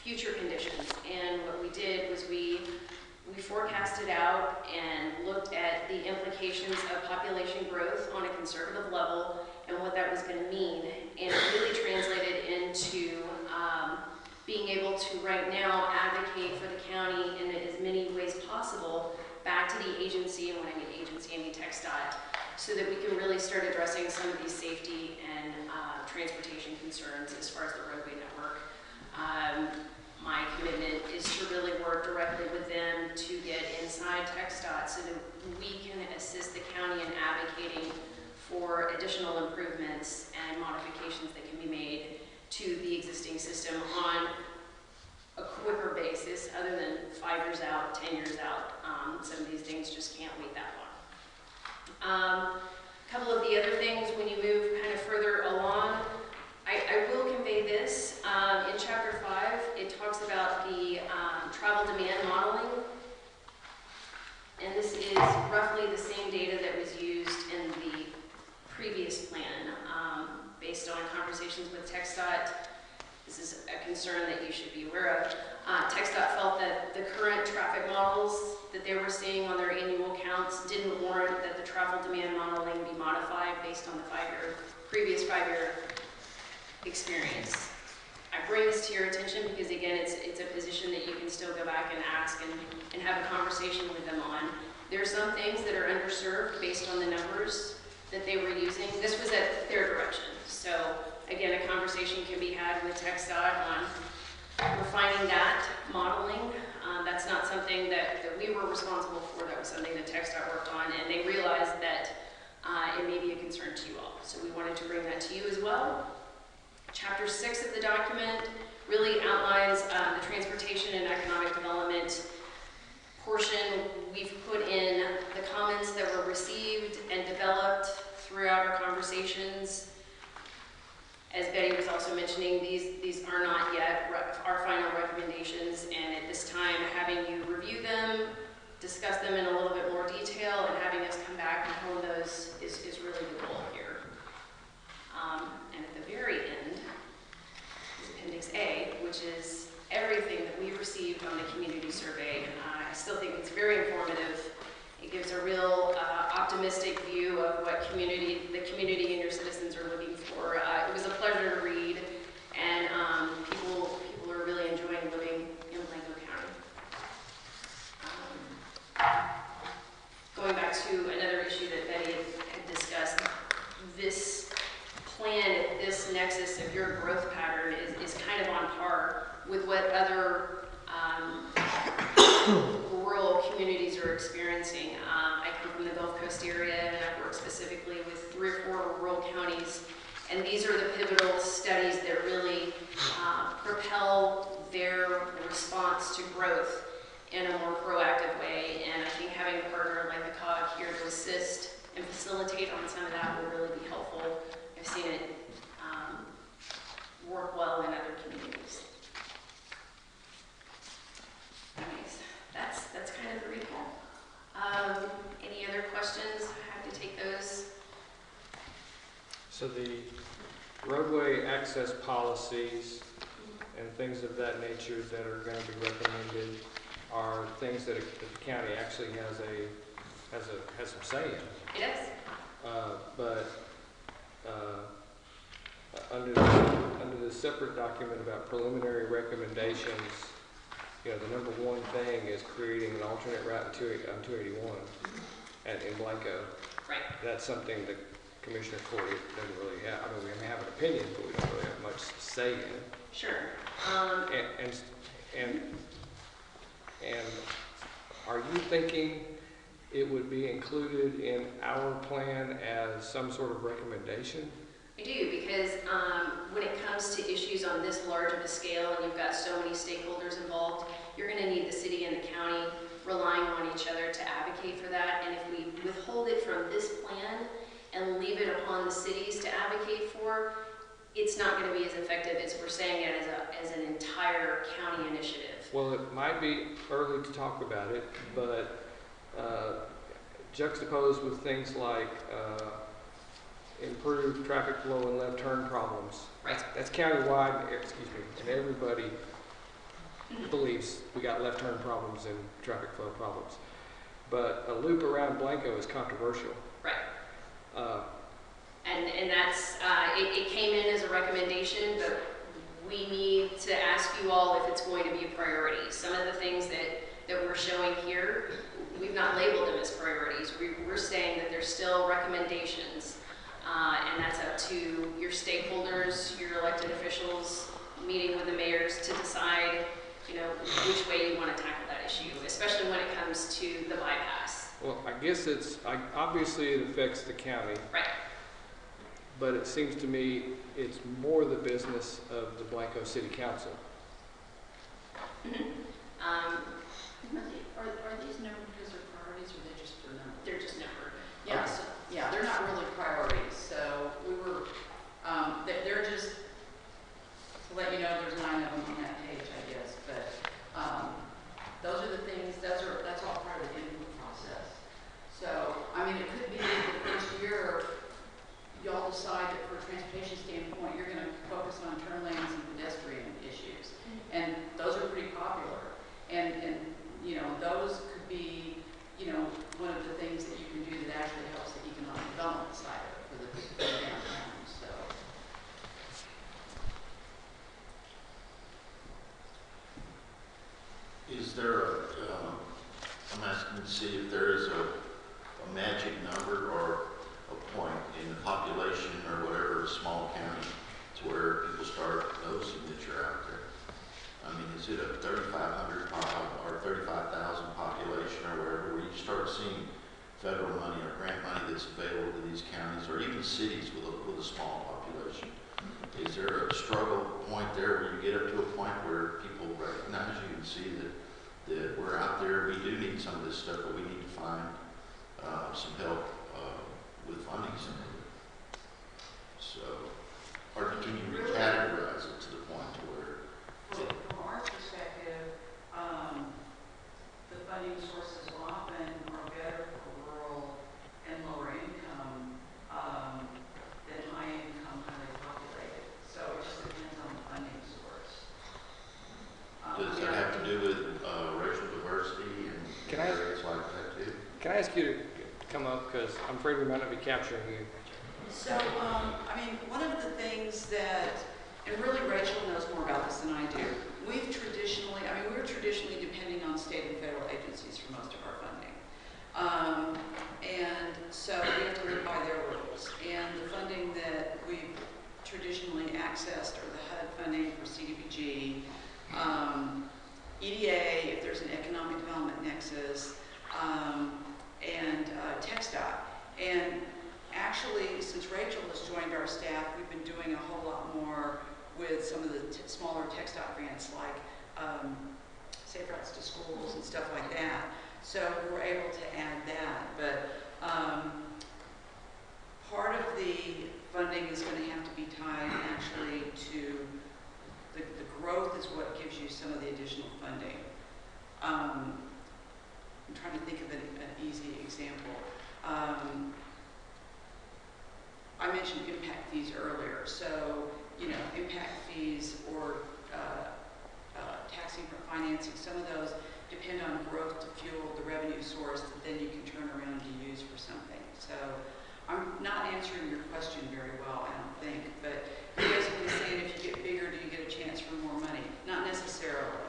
future conditions. And what we did was we forecasted out and looked at the implications of population growth on a conservative level and what that was going to mean. And it really translated into being able to right now advocate for the county in as many ways possible back to the agency, and when I mean agency, I mean TxDOT, so that we can really start addressing some of these safety and transportation concerns as far as the roadway network. My commitment is to really work directly with them to get inside TxDOT so that we can assist the county in advocating for additional improvements and modifications that can be made to the existing system on a quicker basis, other than 5 years out, 10 years out. Some of these things just can't wait that long. A couple of the other things, when you move kind of further along, I will convey this. In Chapter 5, it talks about the travel demand modeling. And this is roughly the same data that was used in the previous plan. Based on conversations with TxDOT, this is a concern that you should be aware of. TxDOT felt that the current traffic models that they were seeing on their annual counts didn't warrant that the travel demand modeling be modified based on the previous five-year experience. I bring this to your attention because, again, it's a position that you can still go back and ask and have a conversation with them on. There are some things that are underserved based on the numbers that they were using. This was at their direction. So, again, a conversation can be had with TxDOT on refining that modeling. That's not something that we were responsible for. That was something that TxDOT worked on, and they realized that it may be a concern to you all. So we wanted to bring that to you as well. Chapter 6 of the document really outlines the transportation and economic development portion. We've put in the comments that were received and developed throughout our conversations. As Betty was also mentioning, these are not yet our final recommendations, and at this time, having you review them, discuss them in a little bit more detail, and having us come back and hone those is really the goal here. And at the very end is Appendix A, which is everything that we received on the community survey. I still think it's very informative. It gives a real optimistic view of what the community and your citizens are looking for. It was a pleasure to read, and people are really enjoying living in Blanco County. Going back to another issue that Betty had discussed, this plan at this nexus of your growth pattern is kind of on par with what other rural communities are experiencing. I come from the Gulf Coast area, and I've worked specifically with 3 or 4 rural counties, and these are the pivotal studies that really propel their response to growth in a more proactive way. And I think having a partner like the COG here to assist and facilitate on some of that will really be helpful. I've seen it work well in other communities. Anyways, that's kind of the recap. Any other questions? I have to take those. So the roadway access policies and things of that nature that are going to be recommended are things that the county actually has some say in. It is. But under the separate document about preliminary recommendations, you know, the number one thing is creating an alternate route on 281 in Blanco. Right. That's something that Commissioner Corey doesn't really have. I mean, we may have an opinion, but we don't really have much say in. Sure. And are you thinking it would be included in our plan as some sort of recommendation? I do, because when it comes to issues on this large of a scale and you've got so many stakeholders involved, you're going to need the city and the county relying on each other to advocate for that. And if we withhold it from this plan and leave it upon the cities to advocate for, it's not going to be as effective as we're saying it as an entire county initiative. Well, it might be early to talk about it, but juxtaposed with things like improved traffic flow and left turn problems. Right. That's countywide, and everybody believes we got left turn problems and traffic flow problems. But a loop around Blanco is controversial. Right. And that's, it came in as a recommendation, but we need to ask you all if it's going to be a priority. Some of the things that we're showing here, we've not labeled them as priorities. We're saying that they're still recommendations and that's up to your stakeholders, your elected officials, meeting with the mayors to decide, which way you want to tackle that issue, especially when it comes to the bypass. Well, I guess obviously it affects the county. Right. But it seems to me it's more the business of the Blanco City Council. Are these numbered because they're priorities, or they're numbered? They're just numbered. Yeah, so, yeah, they're not really priorities, so we were, they're just, to let you know, there's 9 of them on that page, I guess, but, those are the things, that's all part of the input process. So, I mean, it could be the first year, y'all decide that for a transportation standpoint, you're gonna focus on turn lanes and pedestrian issues, and those are pretty popular, and those could be, one of the things that you can do that actually helps the economic development side of it for the downtown, so. Is there I'm asking to see if there is a magic number or a point in the population or whatever, a small county, to where people start noticing that you're out there. I mean, is it a 3,500 or 35,000 population or wherever, where you start seeing federal money or grant money that's available to these counties or even cities with a small population? Is there a struggle point there where you get up to a point where people recognize you and see that we're out there, we do need some of this stuff, but we need to find some help with funding some of it? So, or can you recategorize it to the point to where From our perspective, the funding sources often are better for rural and lower income than high income, highly populated. So it just depends on the funding source. does that have to do with racial diversity and Can I- areas like that too? Can I ask you to come up, because I'm afraid we might not be capturing you. So, I mean, one of the things that, and really Rachel knows more about this than I do, we're traditionally depending on state and federal agencies for most of our funding. And so we have to live by their rules. And the funding that we've traditionally accessed are the HUD funding for CDBG, EDA, if there's an economic development nexus, and TxDOT. And actually, since Rachel has joined our staff, we've been doing a whole lot more with some of the smaller TxDOT grants, like Safe Routes to Schools and stuff like that. So we're able to add that. But part of the funding is going to have to be tied actually to the growth is what gives you some of the additional funding. I'm trying to think of an easy example. I mentioned impact fees earlier. So, impact fees or taxing for financing, some of those depend on growth to fuel the revenue source that then you can turn around to use for something. So I'm not answering your question very well, I don't think, but you're basically saying if you get bigger, do you get a chance for more money? Not necessarily.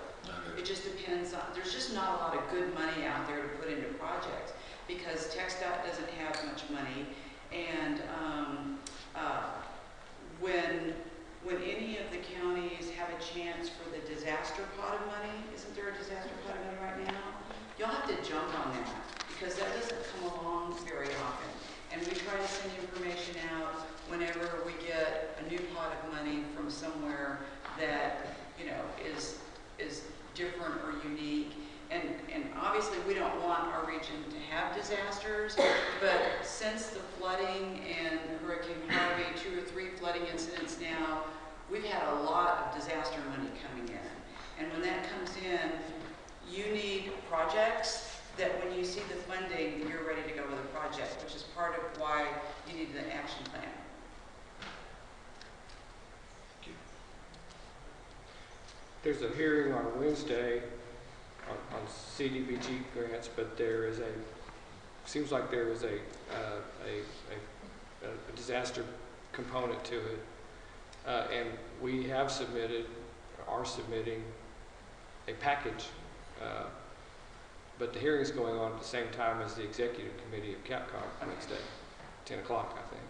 It just depends on, there's just not a lot of good money out there to put into projects because TxDOT doesn't have much money, and when any of the counties have a chance for the disaster pot of money, isn't there a disaster pot of money right now? You'll have to jump on that because that doesn't come along very often. And we try to send information out whenever we get a new pot of money from somewhere that, is different or unique. And obviously we don't want our region to have disasters, but since the flooding and Hurricane Harvey, 2 or 3 flooding incidents now, we've had a lot of disaster money coming in. And when that comes in, you need projects that when you see the funding, you're ready to go with a project, which is part of why you need an action plan. There's a hearing on Wednesday on CDBG grants, but seems like there is a disaster component to it. And we have are submitting a package, but the hearing is going on at the same time as the executive committee of Capcom Wednesday, 10 o'clock, I think.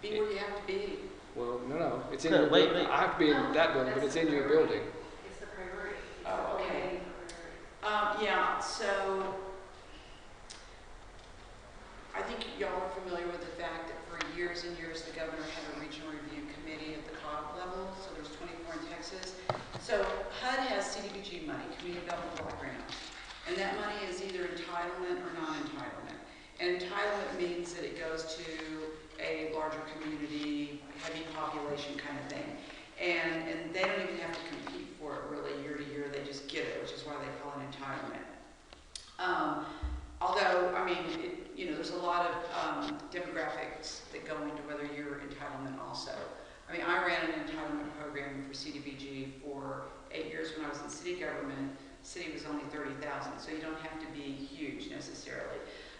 Be where you have to be. Well, no, it's in No, your, wait. I have to be in that building, but it's in your building. It's the priority. It's Oh, the okay. priority. Yeah, so I think y'all are familiar with the fact that for years and years, the governor had a regional review committee at the COG level, so there's 24 in Texas. So HUD has CDBG money, Community Development Block Grant, and that money is either entitlement or non-entitlement. And entitlement means that it goes to a larger community, heavy population kind of thing. And they don't even have to compete for it really year to year, they just get it, which is why they call it entitlement. Although, I mean, there's a lot of demographics that go into whether you're entitlement also. I mean, I ran an entitlement program for CDBG for 8 years when I was in city government. City was only 30,000, so you don't have to be huge necessarily.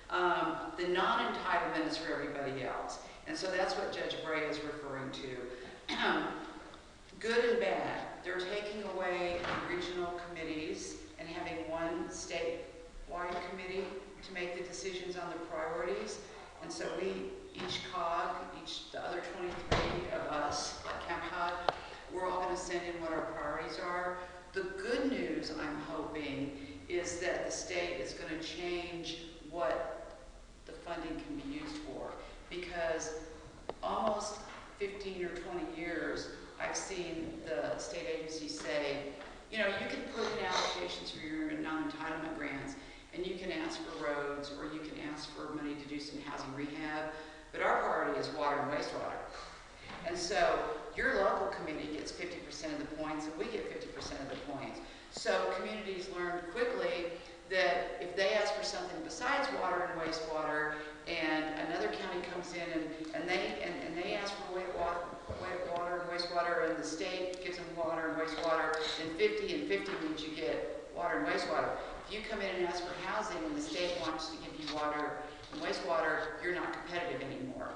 The non-entitlement is for everybody else. And so that's what Judge Bray is referring to. Good and bad. They're taking away the regional committees and having one statewide committee to make the decisions on the priorities. And so each COG, the other 23 of us, like Camp COG, we're all going to send in what our priorities are. The good news, I'm hoping, is that the state is going to change what the funding can be used for. Because almost 15 or 20 years, I've seen the state agency say, you can put in applications for your non-entitlement grants, and you can ask for roads, or you can ask for money to do some housing rehab, but our priority is water and wastewater. And so your local committee gets 50% of the points, and we get 50% of the points. So communities learned quickly that if they ask for something besides water and wastewater, and another county comes in and they ask for water and wastewater, and the state gives them water and wastewater, then 50 and 50 means you get water and wastewater. If you come in and ask for housing and the state wants to give you water and wastewater, you're not competitive anymore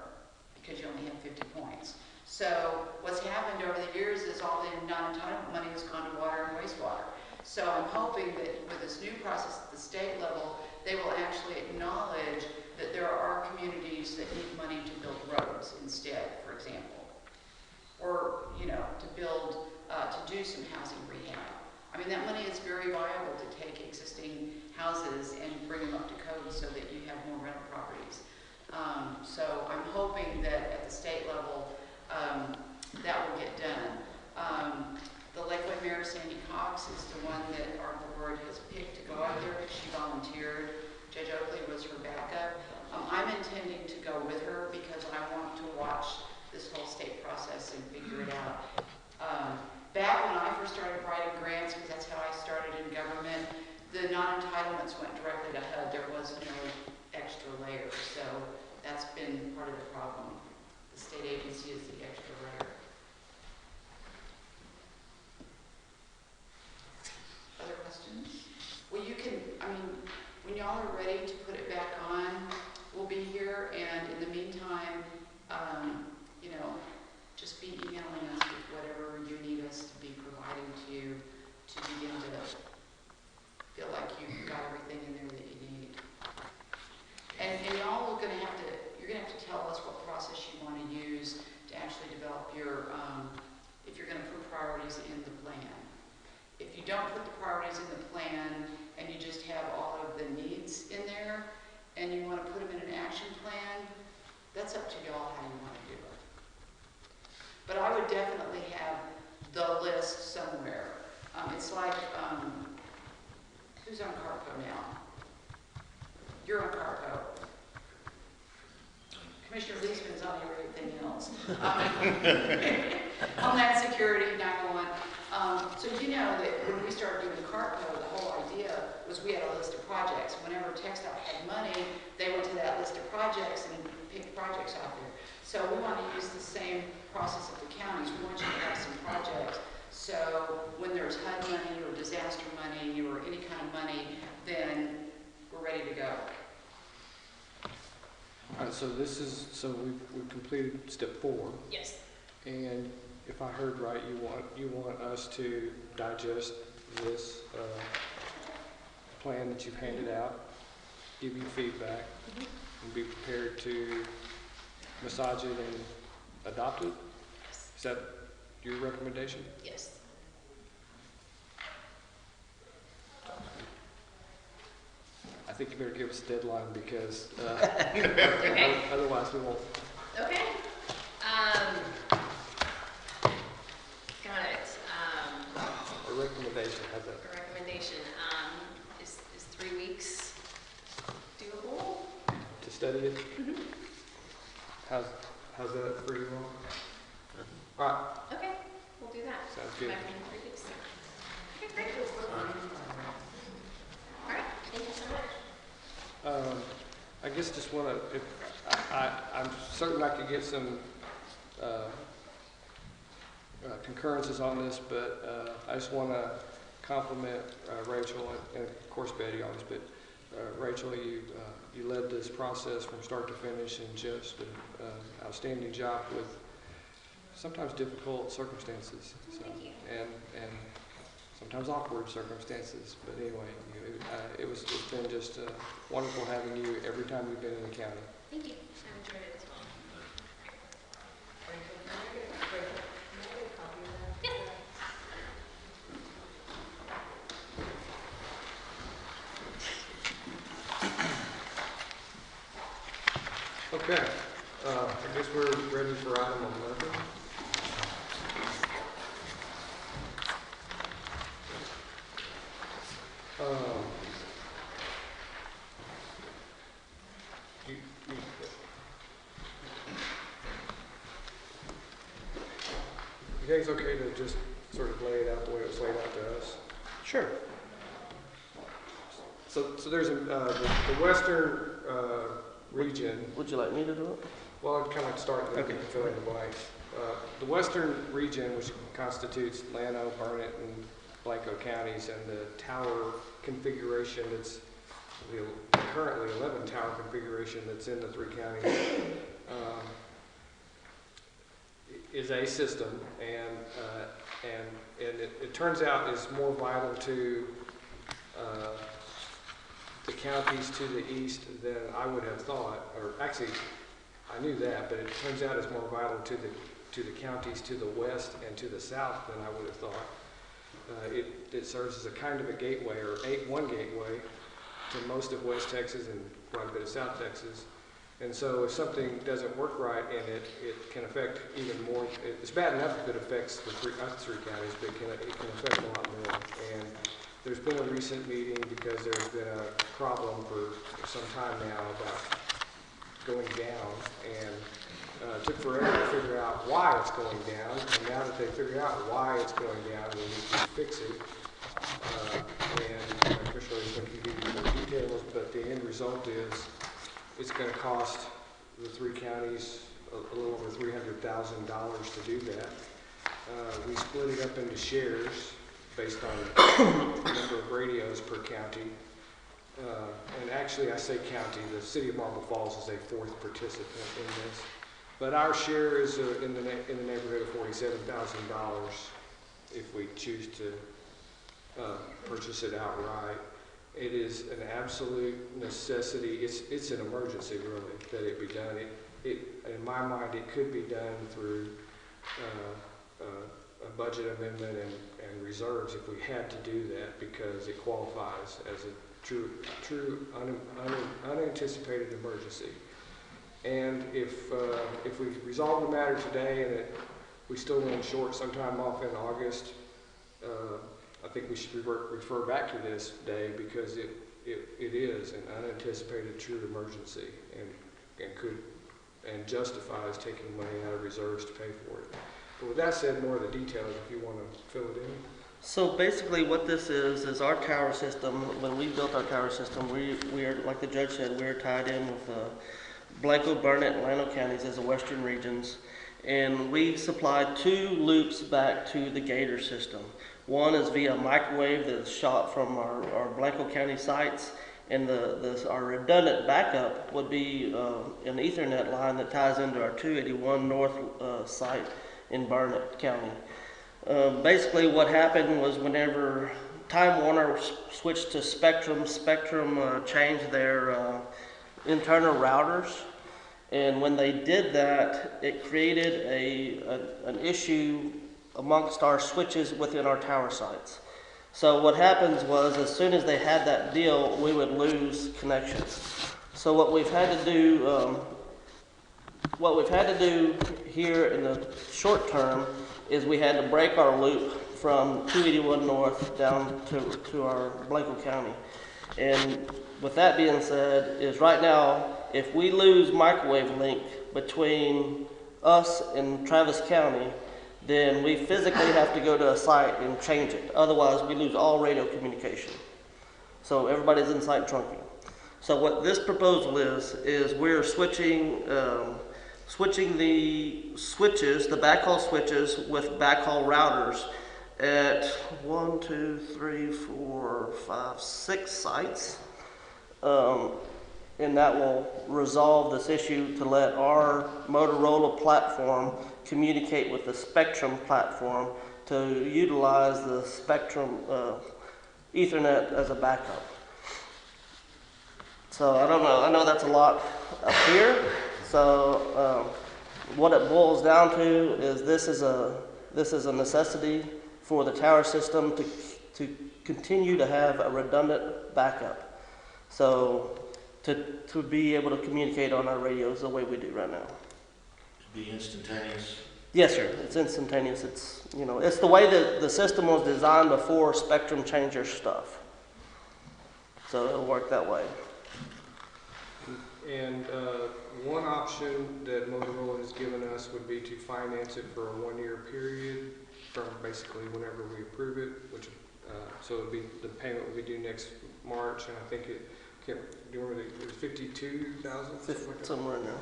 because you only have 50 points. So what's happened over the years is all the non-entitlement money has gone to water and wastewater. So I'm hoping that with this new process at the state level, they will actually acknowledge that there are communities that need money to build roads instead, for example, or to do some housing rehab. I mean, that money is very viable to take existing houses and bring them up to code so that you have more rental properties. So I'm hoping that at the state level, that will get done. The Lakeway Mayor, Sandy Cox, is the one that our board has picked to go out there because she volunteered. Judge Oakley was her backup. I'm intending to go with her because I want to watch this whole state process and figure it out. Back when I first started writing grants, because that's how I started in government, the non-entitlements went directly to HUD. There was no extra layer, so that's been part of the problem. The state agency is the extra layer. Other questions? Well, when y'all are ready to put it back on, we'll be here, and in the meantime, just be emailing us with whatever you need us to be providing to you to begin to feel like you've got everything in there that you need. And y'all are you're gonna have to tell us what process you want to use to actually develop your, if you're gonna put priorities in the plan. If you don't put the priorities in the plan and you just have all of the needs in there and you want to put them in an action plan, that's up to y'all how you want to do it. But I would definitely have the list somewhere. It's like, who's on CARPO now? You're on CARPO. Commissioner Leisman's on everything else. Homeland Security, 911. So you know that when we started doing CARPO, the whole idea was we had a list of projects. Whenever TxDOT had money, they went to that list of projects and picked projects out there. So we want to use the same process of the counties. We want you to have some projects. So when there's HUD money or disaster money or any kind of money, then we're ready to go. All right, so we've completed step 4. Yes. And if I heard right, you want us to digest this plan that you've handed out, give you feedback, and be prepared to massage it and adopted? Yes. Is that your recommendation? Yes. I think you better give us a deadline because Okay. otherwise we won't. Okay. Got it. A recommendation, how's that? A recommendation, is 3 weeks doable? To study it? How's that for you all? All right, Okay, we'll do that. sounds good. Back in 3 weeks. Okay, great. All right, thank you so much. I guess just want to, I'm certain I could get some concurrences on this, but I just want to compliment Rachel and of course Betty on this, but Rachel, you led this process from start to finish and just an outstanding job with sometimes difficult circumstances. So, Thank you. and sometimes awkward circumstances, but anyway, it's been just wonderful having you every time you've been in the county. Thank you. I've enjoyed it as well. Okay, I guess we're ready for item 11. You think it's okay to just sort of lay it out the way it was laid out to us? Sure. So there's the western region. Would you like me to do it? Well, I'd kind of like to start and then Okay. fill in the blanks. The western region, which constitutes Llano, Burnett, and Blanco counties, and the tower configuration that's the currently 11 tower configuration that's in the 3 counties, is a system, and it turns out is more vital to the counties to the east than I would have thought, or actually I knew that, but it turns out it's more vital to the counties to the west and to the south than I would have thought. It serves as a kind of a gateway, or one gateway to most of West Texas and quite a bit of South Texas. And so if something doesn't work right in it, it can affect even more. It's bad enough if it affects us 3 counties, but it can affect a lot more. And there's been a recent meeting because there's been a problem for some time now about going down, and it took forever to figure out why it's going down. And now that they figured out why it's going down, we need to fix it. And Chris is going to give you more details, but the end result is it's going to cost the 3 counties a little over $300,000 to do that. We split it up into shares based on the number of radios per county. And actually, I say county, the city of Marble Falls is a 4th participant in this. But our share is in the neighborhood of $47,000 if we choose to purchase it outright. It is an absolute necessity. It's an emergency, really, that it be done. In my mind, it could be done through a budget amendment and reserves if we had to do that, because it qualifies as a true unanticipated emergency. And if we resolve the matter today and we still run short sometime off in August, I think we should refer back to this day, because it is an unanticipated true emergency and justifies taking money out of reserves to pay for it. But with that said, more of the details if you want to fill it in. So basically what this is our tower system. When we built our tower system, we are, like the judge said, we're tied in with Blanco, Burnett, and Llano counties as the western regions. And we supply 2 loops back to the Gator system. One is via microwave that's shot from our Blanco County sites, and our redundant backup would be an Ethernet line that ties into our 281 North site in Burnett County. Basically what happened was whenever Time Warner switched to Spectrum changed their internal routers, And when they did that, it created an issue amongst our switches within our tower sites. So what happens was, as soon as they had that deal, we would lose connections. So what we've had to do here in the short term is we had to break our loop from 281 North down to our Blanco County. And with that being said, is right now, if we lose microwave link between us and Travis County, then we physically have to go to a site and change it. Otherwise, we lose all radio communication. So everybody's in site trunking. So what this proposal is we're switching the switches, the backhaul switches with backhaul routers at 1, 2, 3, 4, 5, 6 sites. And that will resolve this issue to let our Motorola platform communicate with the Spectrum platform to utilize the Spectrum Ethernet as a backup. So I don't know, I know that's a lot up here. So what it boils down to is this is a necessity for the tower system to continue to have a redundant backup. So to be able to communicate on our radios the way we do right now. To be instantaneous. Yes, sir. It's instantaneous. It's, you know, it's the way that the system was designed before Spectrum changed their stuff. So it'll work that way. And one option that Motorola has given us would be to finance it for a 1-year period from basically whenever we approve it, which so it'd be, the payment would be due next March, and I think it can't do you remember it was 52,000 somewhere in there.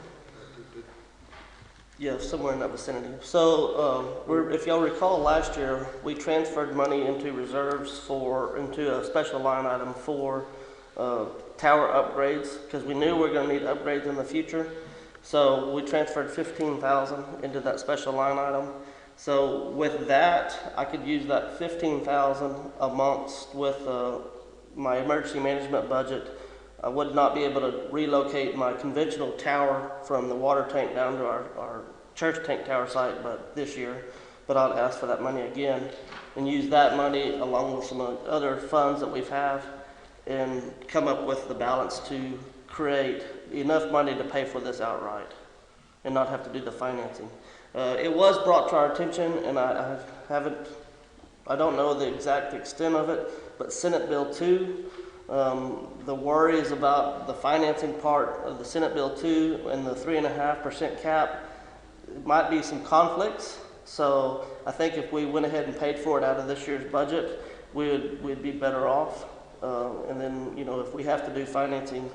Yeah, somewhere in that vicinity. So if y'all recall, last year we transferred money into reserves into a special line item for tower upgrades, because we knew we were going to need upgrades in the future. So we transferred 15,000 into that special line item. So with that, I could use that 15,000 amongst with my emergency management budget. I would not be able to relocate my conventional tower from the water tank down to our church tank tower site, but this year. But I'll ask for that money again and use that money along with some other funds that we've have and come up with the balance to create enough money to pay for this outright and not have to do the financing. It was brought to our attention, and I don't know the exact extent of it, but Senate Bill 2, the worries about the financing part of the Senate Bill 2 and the 3.5% cap, it might be some conflicts. So I think if we went ahead and paid for it out of this year's budget, we'd be better off. And then, you know, if we have to do financing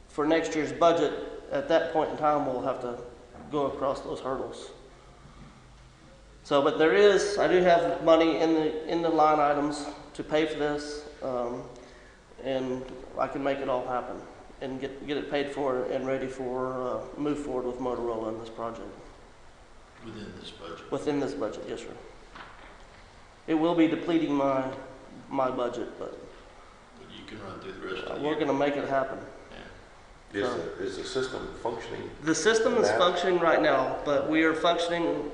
for next year's budget, at that point in time, we'll have to go across those hurdles. So, but I do have money in the line items to pay for this, and I can make it all happen and get it paid for and ready for move forward with Motorola in this project. Within this budget? Within this budget, yes, sir. It will be depleting my budget, but You can run through the rest of the we're year. going to make it happen. Yeah. Is the system functioning? The system is functioning right now, but we are functioning,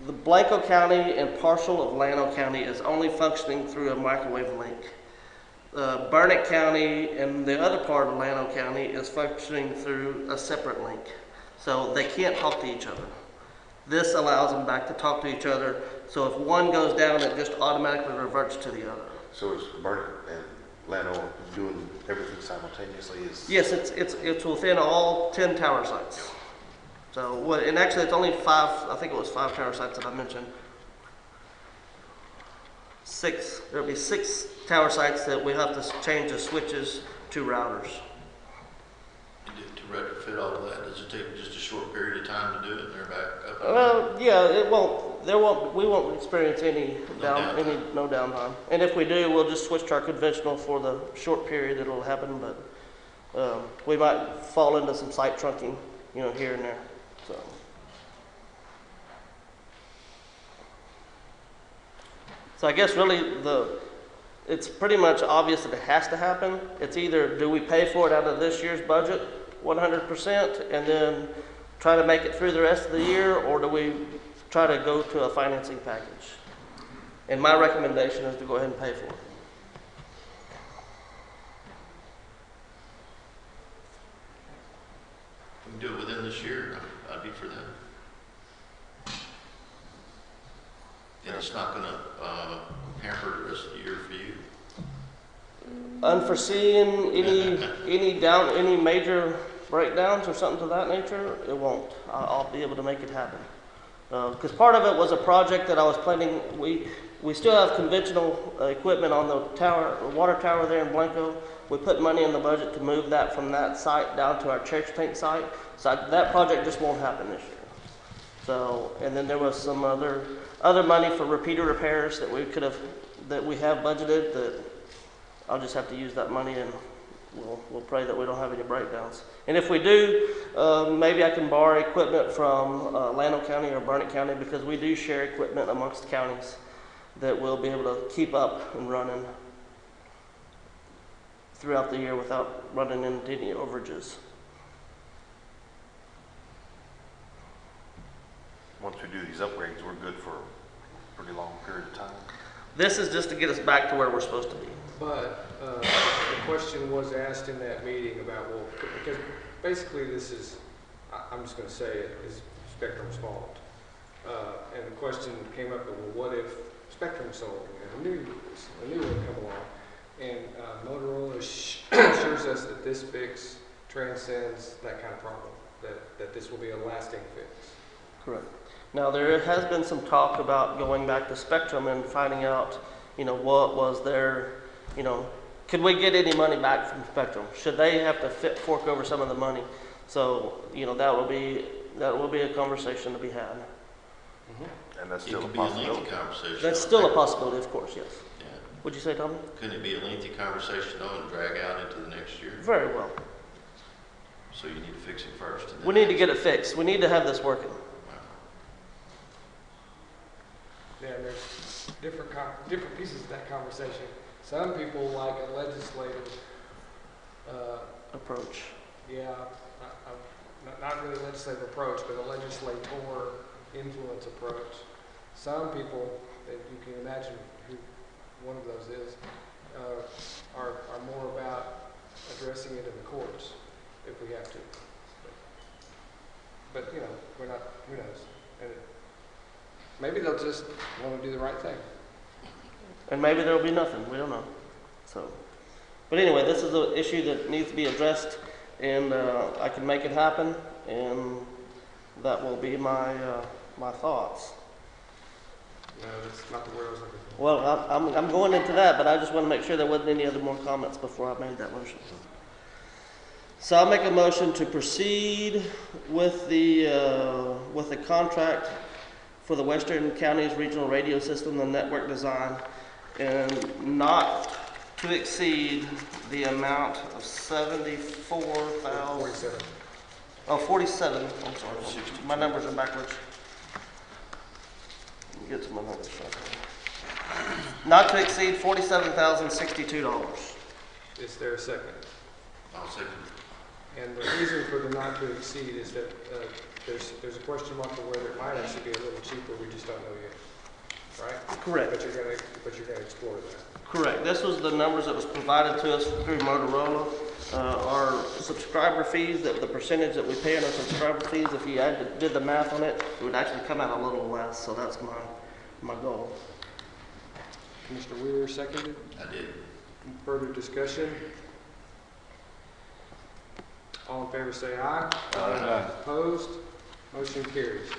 the Blanco County and partial of Llano County is only functioning through a microwave link. Burnett County and the other part of Llano County is functioning through a separate link. So they can't talk to each other. This allows them back to talk to each other. So if one goes down, it just automatically reverts to the other. So is Burnett and Llano doing everything simultaneously? Yes, it's within all 10 tower sites. So, and actually it's only 5, I think it was 5 tower sites that I mentioned. 6, there'll be 6 tower sites that we have to change the switches to routers. To retrofit all of that, does it take just a short period of time to do it and they're back up? Well, yeah, we won't experience any downtime. And if we do, we'll just switch to our conventional for the short period it'll happen, but we might fall into some site trunking, you know, here and there. So I guess really it's pretty much obvious that it has to happen. It's either do we pay for it out of this year's budget 100% and then try to make it through the rest of the year, or do we try to go to a financing package? And my recommendation is to go ahead and pay for it. We can do it within this year. I'd be for that. And it's not gonna hamper the rest of the year for you. Unforeseen any major breakdowns or something to that nature, it won't. I'll be able to make it happen. Because part of it was a project that I was planning. We still have conventional equipment on the tower, water tower there in Blanco. We put money in the budget to move that from that site down to our church tank site. So that project just won't happen this year. So, and then there was some other money for repeater repairs that we have budgeted, that I'll just have to use that money, and we'll pray that we don't have any breakdowns. And if we do, maybe I can borrow equipment from Llano County or Burnett County, because we do share equipment amongst counties that we'll be able to keep up and running throughout the year without running into any overages. Once we do these upgrades, we're good for a pretty long period of time. This is just to get us back to where we're supposed to be. But the question was asked in that meeting about, well, because basically this is, I'm just going to say it, is Spectrum's fault. And the question came up, well, what if Spectrum sold and a new one come along? And Motorola assures us that this fix transcends that kind of problem, that this will be a lasting fix. Correct. Now, there has been some talk about going back to Spectrum and finding out, what was their, could we get any money back from Spectrum? Should they have to fork over some of the money? So, that will be a conversation to be had. Mm-hmm. And that's It still a could be a possibility. lengthy conversation. That's still a possibility, of course, yes. Yeah. Would you say, Tommy? Couldn't it be a lengthy conversation though and drag out into the next year? Very well. So you need to fix it first. And then We need to get it fixed. We need to have this working. Yeah, and there's different pieces of that conversation. Some people like a legislative, Approach. not really legislative approach, but a legislator influence approach. Some people, that you can imagine who one of those is, are more about addressing it in the courts if we have to. But we're not. Who knows? And maybe they'll just want to do the right thing. And maybe there'll be nothing. We don't know. So, but anyway, this is an issue that needs to be addressed, and I can make it happen, and that will be my thoughts. No, that's not the word I was looking for. Well, I'm going into that, but I just want to make sure there wasn't any other more comments before I made that motion. So I'll make a motion to proceed with the contract for the Western Counties Regional Radio System, the network design, and not to exceed the amount of $74,000. 47. Oh, 47. I'm sorry. My numbers are backwards. Let me get to my numbers right. Not to exceed $47,062. Is there a second? I'll second. And the reason for the not to exceed is that there's a question mark of whether it might actually be a little cheaper. We just don't know yet, right? Correct. But you're gonna explore that. Correct. This was the numbers that was provided to us through Motorola. Our subscriber fees, the percentage that we pay on our subscriber fees, if you did the math on it, it would actually come out a little less. So that's my goal. Commissioner Wheeler seconded. I did. Further discussion? All in favor say aye. Aye. Opposed? Motion carries.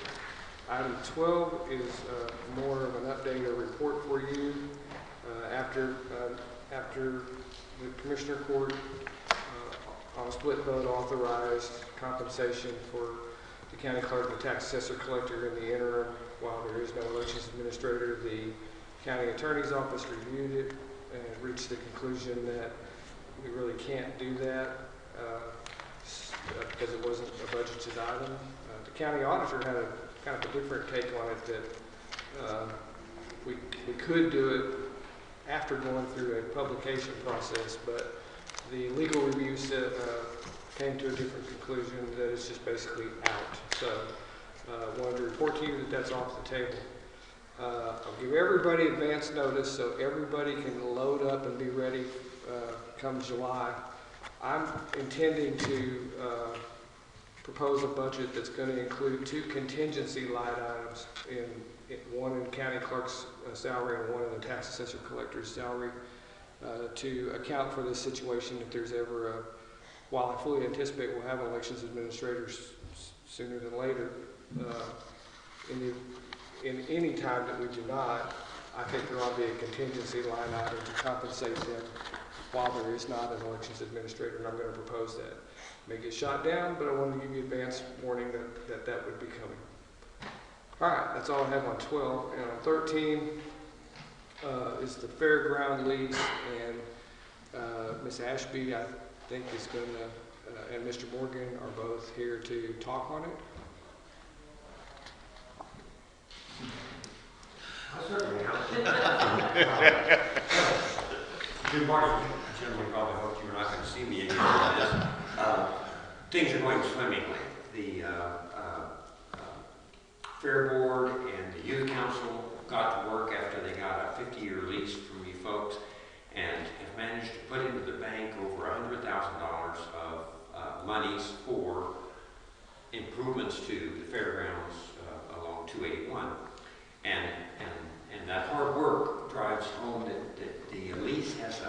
Item 12 is more of an update or report for you. After the Commissioner Court on a split vote authorized compensation for the county clerk and tax assessor collector in the interim while there is no elections administrator, the county attorney's office reviewed it and reached the conclusion that we really can't do that because it wasn't a budgeted item. The county auditor had a kind of a different take on it, that we could do it after going through a publication process, but the legal review came to a different conclusion that it's just basically out. So wanted to report to you that that's off the table. I'll give everybody advance notice so everybody can load up and be ready come July. I'm intending to propose a budget that's going to include 2 contingency line items, one in county clerk's salary and one in the tax assessor collector's salary, to account for this situation if there's ever a, while I fully anticipate we'll have elections administrators sooner than later, in any time that we do not, I think there ought to be a contingency line item to compensate them while there is not an elections administrator, and I'm going to propose that. May get shot down, but I wanted to give you advance warning that would be coming. All right, that's all I have on 12. And on 13 is the fairground lease, and Ms. Ashby, I think, is going to, and Mr. Morgan are both here to talk on it. Good morning. Gentlemen, probably hoped you were not going to see me again on this. Things are going swimmingly. The Fair Board and the Youth Council got to work after they got a 50-year lease from you folks and have managed to put into the bank over $100,000 of monies for improvements to the fairgrounds along 281. And that hard work drives home that the lease has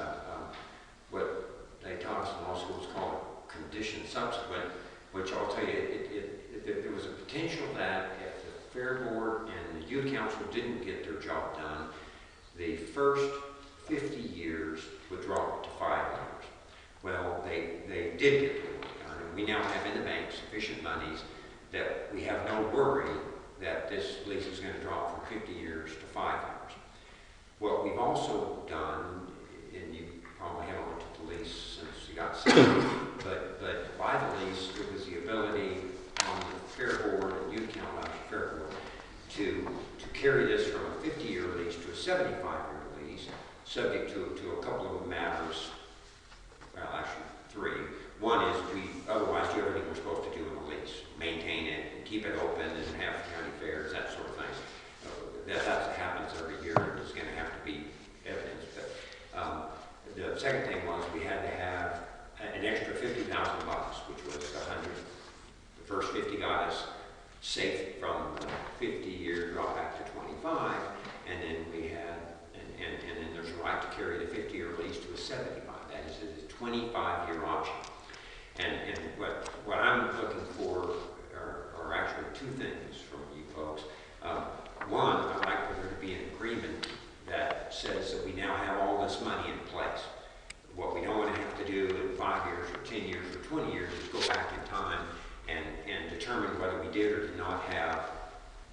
what they taught us in law school is called a condition subsequent, which I'll tell you, there was a potential that if the Fair Board and the Youth Council didn't get their job done, the first 50 years would drop to 5 years. Well, they did get their work done, and we now have in the bank sufficient monies that we have no worry that this lease is going to drop from 50 years to 5 years. What we've also done, and you probably haven't looked at the lease since you got sick, but by the lease, there was the ability on the Fair Board and Youth Council Fair Board to carry this from a 50-year lease to a 75-year lease, subject to a couple of matters, well, actually 3. One is we otherwise do everything we're supposed to do in the lease, maintain it, and keep it open, and have county fairs, that sort of thing. That happens every year, and there's going to have to be evidence. But the second thing was we had to have an extra $50,000, which was 100. The first 50 got us safe from 50-year drop back to 25, and then we had, and then there's a right to carry the 50-year lease to a 75. That is a 25-year option. And what I'm looking for are actually 2 things from you folks. One, I'd like for there to be an agreement that says that we now have all this money in place. What we don't want to have to do in 5 years or 10 years or 20 years is go back in time and determine whether we did or did not have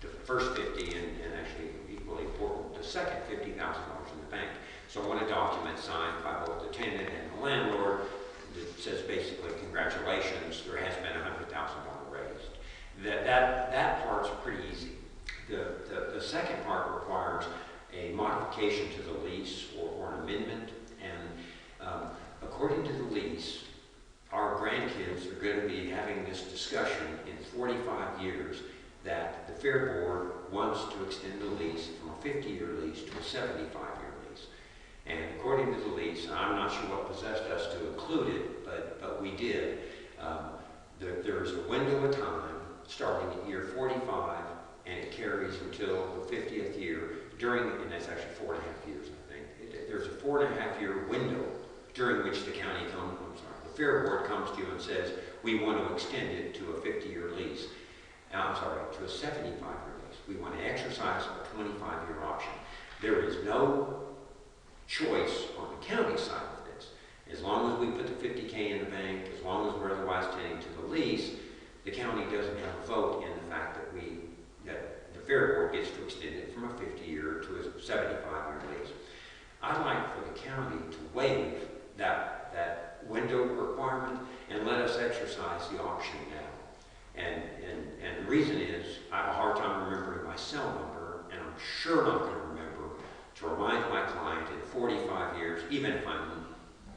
the first 50 and actually equally important, the second $50,000 in the bank. So I want a document signed by both the tenant and the landlord that says basically, congratulations, there has been a $100,000 raised. That part's pretty easy. The second part requires a modification to the lease or an amendment, and according to the lease, our grandkids are going to be having this discussion in 45 years that the Fair Board wants to extend the lease from a 50-year lease to a 75-year lease. And according to the lease, and I'm not sure what possessed us to include it, but we did, there's a window of time starting at year 45, and it carries until the 50th year and that's actually 4.5 years, I think. There's a 4.5-year window during which the Fair Board comes to you and says, we want to extend it to a 50-year lease. To a 75-year lease. We want to exercise a 25-year option. There is no choice on the county side of this. As long as we put the $50K in the bank, as long as we're otherwise tending to the lease, the county doesn't have a vote in the fact that the Fair Board gets to extend it from a 50-year to a 75-year lease. I'd like for the county to waive that window requirement and let us exercise the option now. And the reason is I have a hard time remembering my cell number, and I'm sure not going to remember to remind my client in 45 years, even if I'm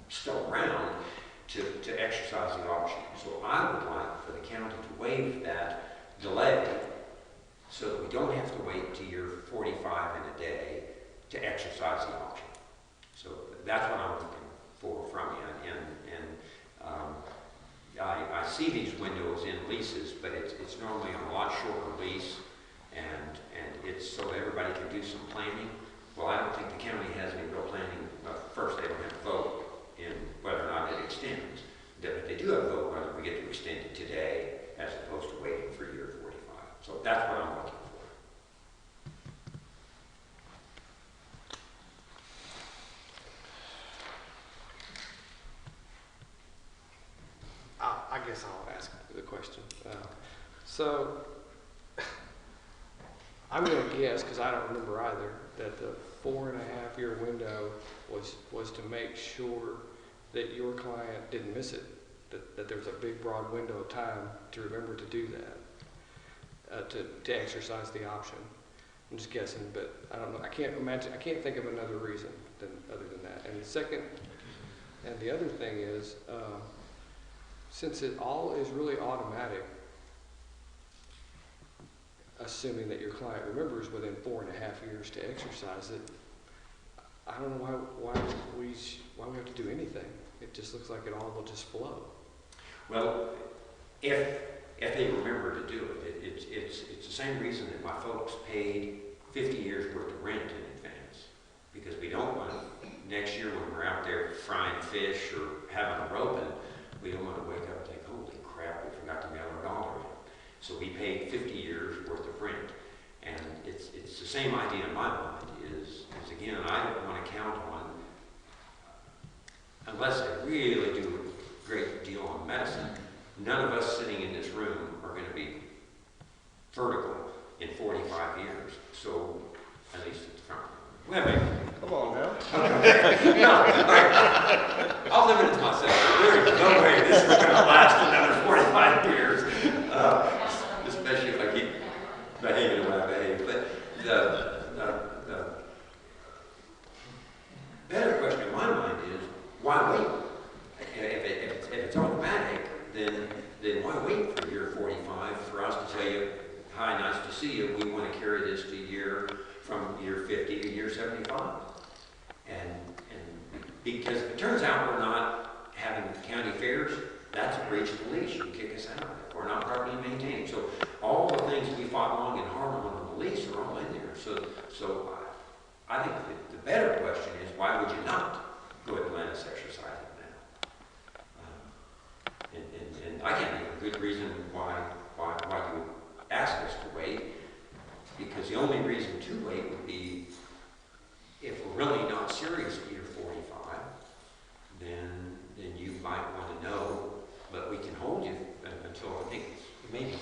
still around, to exercise the option. So I would like for the county to waive that delay so that we don't have to wait to year 45 in a day to exercise the option. So that's what I'm looking for from you. I see these windows in leases, but it's normally on a lot shorter lease, and it's so that everybody can do some planning. Well, I don't think the county has any real planning. First, they don't have to vote in whether or not it extends. But they do have to vote whether we get to extend it today as opposed to waiting for year 45. So that's what I'm looking for. I guess I'll ask the question. So, I'm going to guess, because I don't remember either, that the 4.5-year window was to make sure that your client didn't miss it, that there's a big broad window of time to remember to do that, to exercise the option. I'm just guessing, but I don't know. I can't think of another reason other than that. And the other thing is, since it all is really automatic, assuming that your client remembers within 4.5 years to exercise it, I don't know why we have to do anything. It just looks like it all will just flow. Well, if they remember to do it, it's the same reason that my folks paid 50 years worth of rent in advance, because we don't want next year when we're out there frying fish or having a roping, we don't want to wake up and think, holy crap, we forgot to mail our dollar in. So we paid 50 years worth of rent. And it's the same idea in my mind is again, I don't want to count on, unless they really do a great deal on medicine, none of us sitting in this room are going to be vertical in 45 years. So, at least at the front. Well, maybe. Come on now. No, all right. I'll limit it to myself. There is no way this is going to last another 45 years, especially if I keep behaving the way I behave. But the better question in my mind is, why wait? If it's automatic, then why wait for year 45 for us to tell you, hi, nice to see you, we want to carry this to from year 50 to year 75. And because if it turns out we're not having county fairs, that's a breach of the lease. You can kick us out of it. We're not properly maintaining. So all the things we fought long and hard on the lease are all in there. So I think the better question is, why would you not go ahead and let us exercise it now? And I can't think of a good reason why you would ask us to wait, because the only reason to wait would be if we're really not serious at year 45, then you might want to know, but we can hold you until I think maybe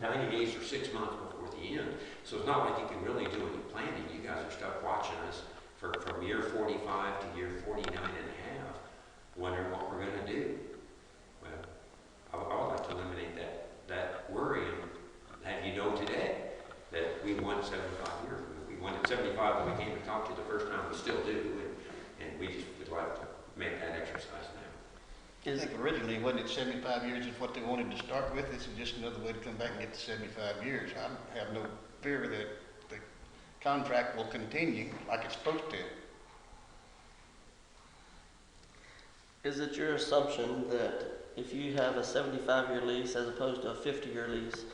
90 days or 6 months before the end. So it's not like you can really do any planning. You guys are stuck watching us from year 45 to year 49 and a half, wondering what we're going to do. Well, I would like to eliminate that worry and have you know today that we want 75 years. We wanted 75 when we came to talk to you the first time. We still do, and we just would like to make that exercise now. I think originally, wasn't it 75 years is what they wanted to start with? This is just another way to come back and get to 75 years. I have no fear that the contract will continue like it's supposed to. Is it your assumption that if you have a 75-year lease as opposed to a 50-year lease,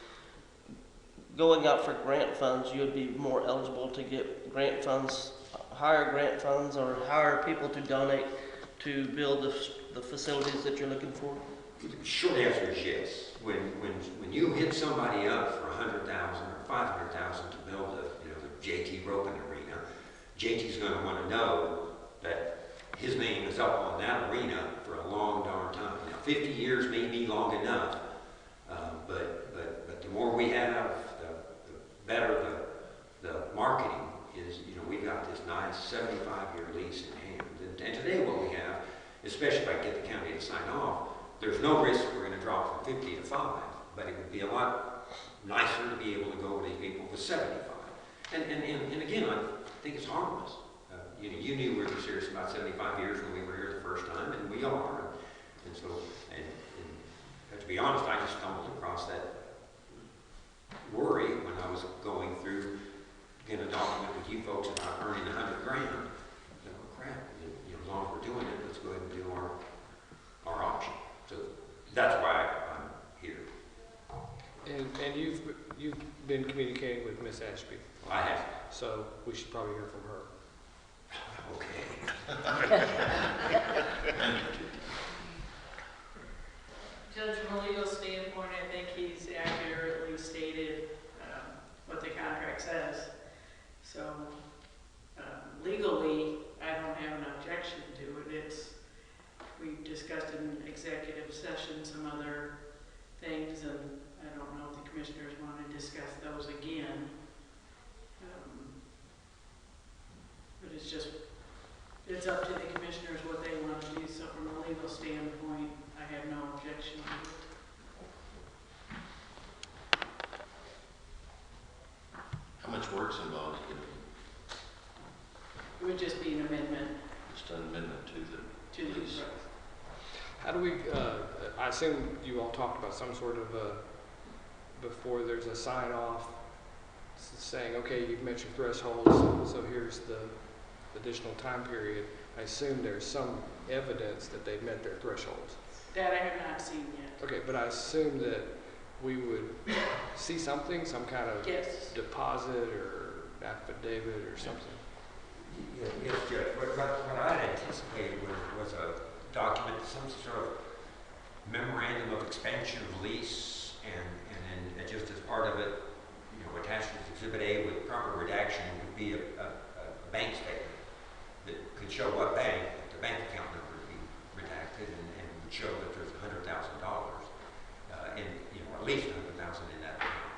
going out for grant funds, you would be more eligible to get grant funds, hire grant funds, or hire people to donate to build the facilities that you're looking for? The short answer is yes. When you hit somebody up for $100,000 or $500,000 to build the JT roping arena, JT's going to want to know that his name is up on that arena for a long darn time. Now, 50 years may be long enough, but the more we have, the better the marketing is. We've got this nice 75-year lease in hand, and today what we have, especially if I get the county to sign off, there's no risk that we're going to drop from 50 to 5, but it would be a lot nicer to be able to go with these people with 75. And again, I think it's harmless. You knew we were serious about 75 years when we were here the first time, and we are. And so, and to be honest, I just stumbled across that worry when I was going through getting a document with you folks about earning $100,000. So, crap, as long as we're doing it, let's go ahead and do our option. So that's why I'm here. And you've been communicating with Ms. Ashby, I have. so we should probably hear from her. Okay. Judge, from a legal standpoint, I think he's accurately stated what the contract says. So legally, I don't have an objection to it. We discussed in executive session some other things, and I don't know if the commissioners want to discuss those again. But it's up to the commissioners what they want to do. So from a legal standpoint, I have no objection to it. How much work's involved? It would just be an amendment Just an amendment to the lease. How do we, I assume you all talked about some sort of, before there's a sign off saying, okay, you've met your thresholds, so here's the additional time period. I assume there's some evidence that they've met their thresholds. That I have not seen yet. Okay, but I assume that we would see something, some kind of Yes. deposit or affidavit or something. Yes, Judge. What I had anticipated was a document, some sort of memorandum of expansion of lease, and then just as part of it, attached as Exhibit A with proper redaction would be a bank statement that could show what bank, the bank account number would be redacted, and would show that there's $100,000, and at least $100,000 in that account.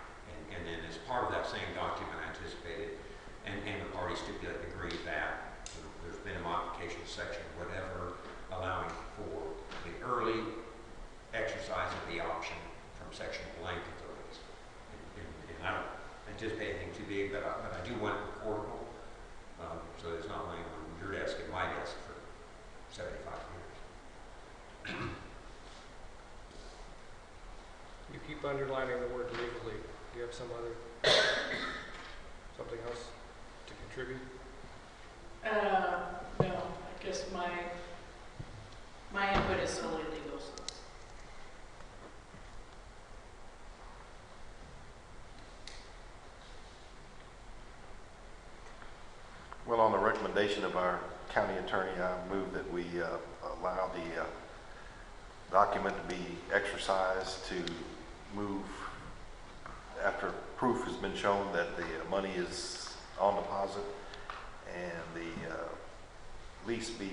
And then as part of that same document, I anticipated, and the parties agreed that there's been a modification section, whatever, allowing for the early exercise of the option from section blank of the lease. And I don't anticipate anything too big, but I do want it recordable, so it's not laying on your desk and my desk for 75 years. You keep underlining the word legally. Do you have something else to contribute? No, I guess my input is solely legal. Well, on the recommendation of our county attorney, I move that we allow the document to be exercised to move after proof has been shown that the money is on deposit, and the lease be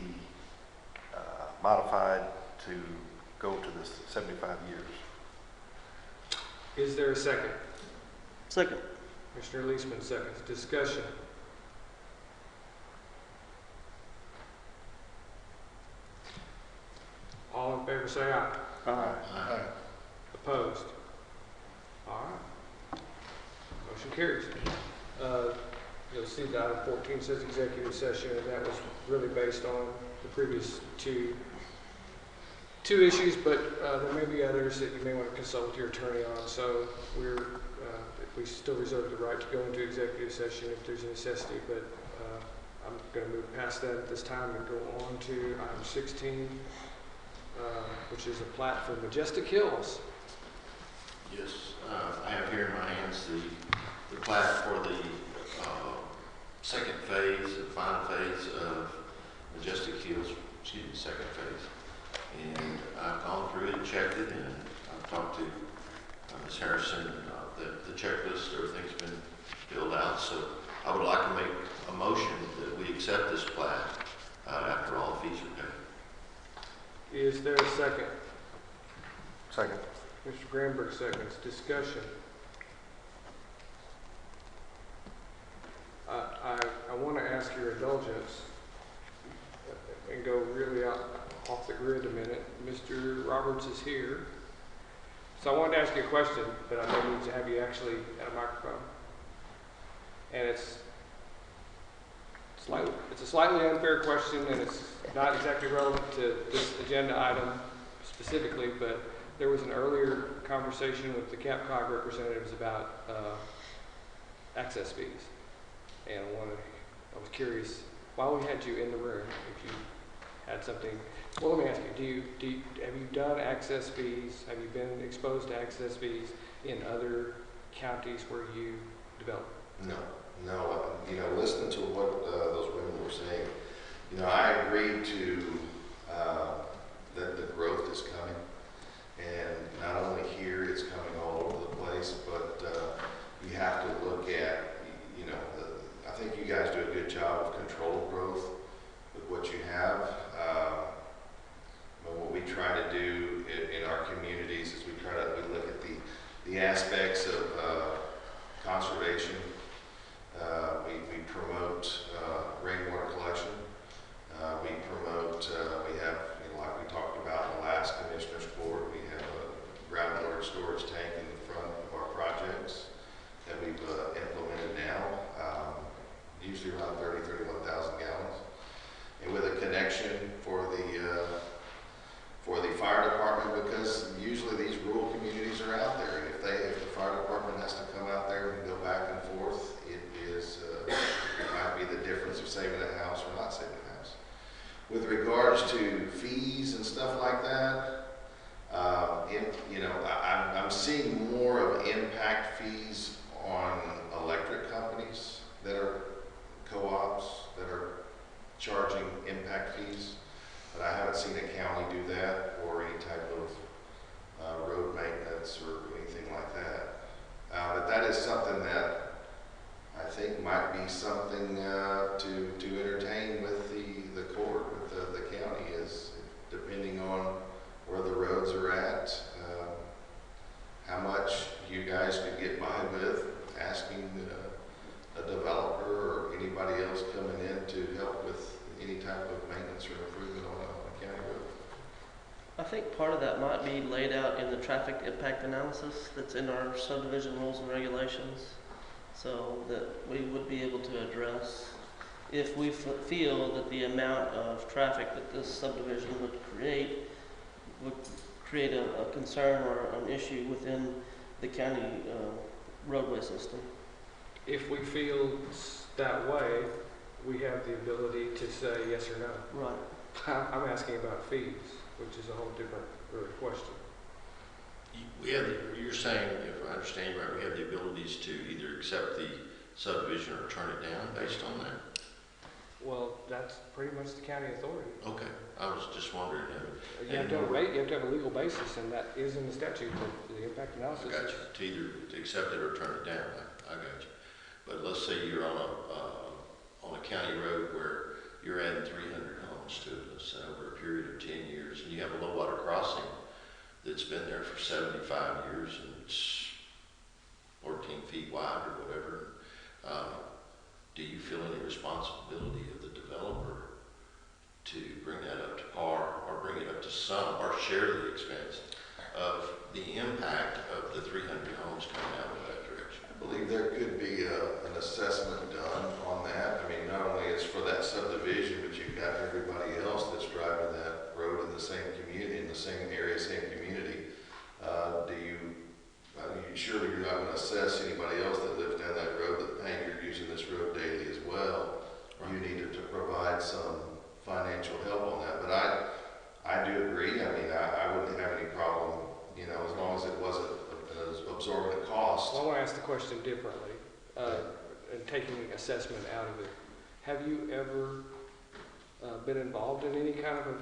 modified to go to the 75 years. Is there a second? Second. Commissioner Leisman seconds. Discussion. All in favor say aye. Aye. Opposed? All right. Motion carries. You'll see that item 14 says executive session, and that was really based on the previous two issues, but there may be others that you may want to consult with your attorney on. So we still reserve the right to go into executive session if there's a necessity, but I'm going to move past that at this time and go on to item 16, which is a plat for Majestic Hills. Yes, I have here in my hands the plat for the second phase, the final phase of Majestic Hills, second phase. And I've gone through it and checked it, and I've talked to Ms. Harrison, the checklist, everything's been filled out. So I would like to make a motion that we accept this plat after all the fees are paid. Is there a second? Second. Mr. Granberg seconds. Discussion. I want to ask your indulgence and go really off the grid a minute. Mr. Roberts is here. So I wanted to ask you a question, but I may need to have you actually at a microphone. And it's a slightly unfair question, and it's not exactly relevant to this agenda item specifically, but there was an earlier conversation with the CapCog representatives about access fees. And I was curious why we had you in the room if you had something. Well, let me ask you, have you done access fees? Have you been exposed to access fees in other counties where you develop? No. Listening to what those women were saying, I agree to that the growth is coming, and not only here, it's coming all over the place, but you have to look at, I think you guys do a good job of controlled growth with what you have. But what we try to do in our communities is we look at the aspects of conservation. We promote rainwater collection. We promote, we have, like we talked about in the last Commissioner's Court, we have a groundwater storage tank in the front of our projects that we've implemented now, usually around 31,000 gallons. And with a connection for the fire department, because usually these rural communities are out there, and if the fire department has to come out there and go back and forth, it might be the difference of saving a house or not saving a house. With regards to fees and stuff like that, I'm seeing more of impact fees on electric companies that are co-ops that are charging impact fees, but I haven't seen a county do that or any type of road maintenance or anything like that. But that is something that I think might be something to entertain with the court, with the county, is depending on where the roads are at, how much you guys could get by with asking a developer or anybody else coming in to help with any type of maintenance or improvement on a county road. I think part of that might be laid out in the traffic impact analysis that's in our subdivision rules and regulations, so that we would be able to address if we feel that the amount of traffic that this subdivision would create a concern or an issue within the county roadway system. If we feel that way, we have the ability to say yes or no. Right. I'm asking about fees, which is a whole different question. You're saying, if I understand you right, we have the abilities to either accept the subdivision or turn it down based on that? Well, that's pretty much the county authority. Okay, I was just wondering. You have to have a legal basis, and that is in the statute, the impact analysis. I got you. To either accept it or turn it down. I got you. But let's say you're on a county road where you're adding 300 homes to it, let's say over a period of 10 years, and you have a low water crossing that's been there for 75 years and it's 14 feet wide or whatever. Do you feel any responsibility of the developer to bring that up to par or bring it up to some or share the expense of the impact of the 300 homes coming out of that direction? I believe there could be an assessment done on that. I mean, not only is for that subdivision, but you've got everybody else that's driving that road in the same community, in the same area, same community. Surely you're not going to assess anybody else that lives down that road that, hey, you're using this road daily as well. Right. You need to provide some financial help on that. But I do agree. I mean, I wouldn't have any problem, as long as it wasn't absorbing a cost. Well, I want to ask the question differently, and taking assessment out of it. Have you ever been involved in any kind of a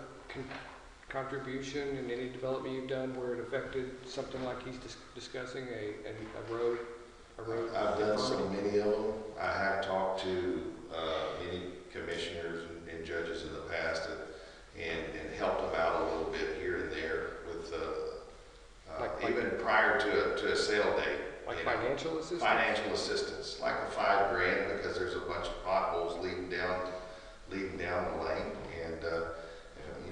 contribution in any development you've done where it affected something like he's discussing, a road? I've done so many of them. I have talked to many commissioners and judges in the past and helped them out a little bit here and there with even prior to a sale date. Like financial assistance? Financial assistance, like a $5,000 because there's a bunch of potholes leading down the lane, and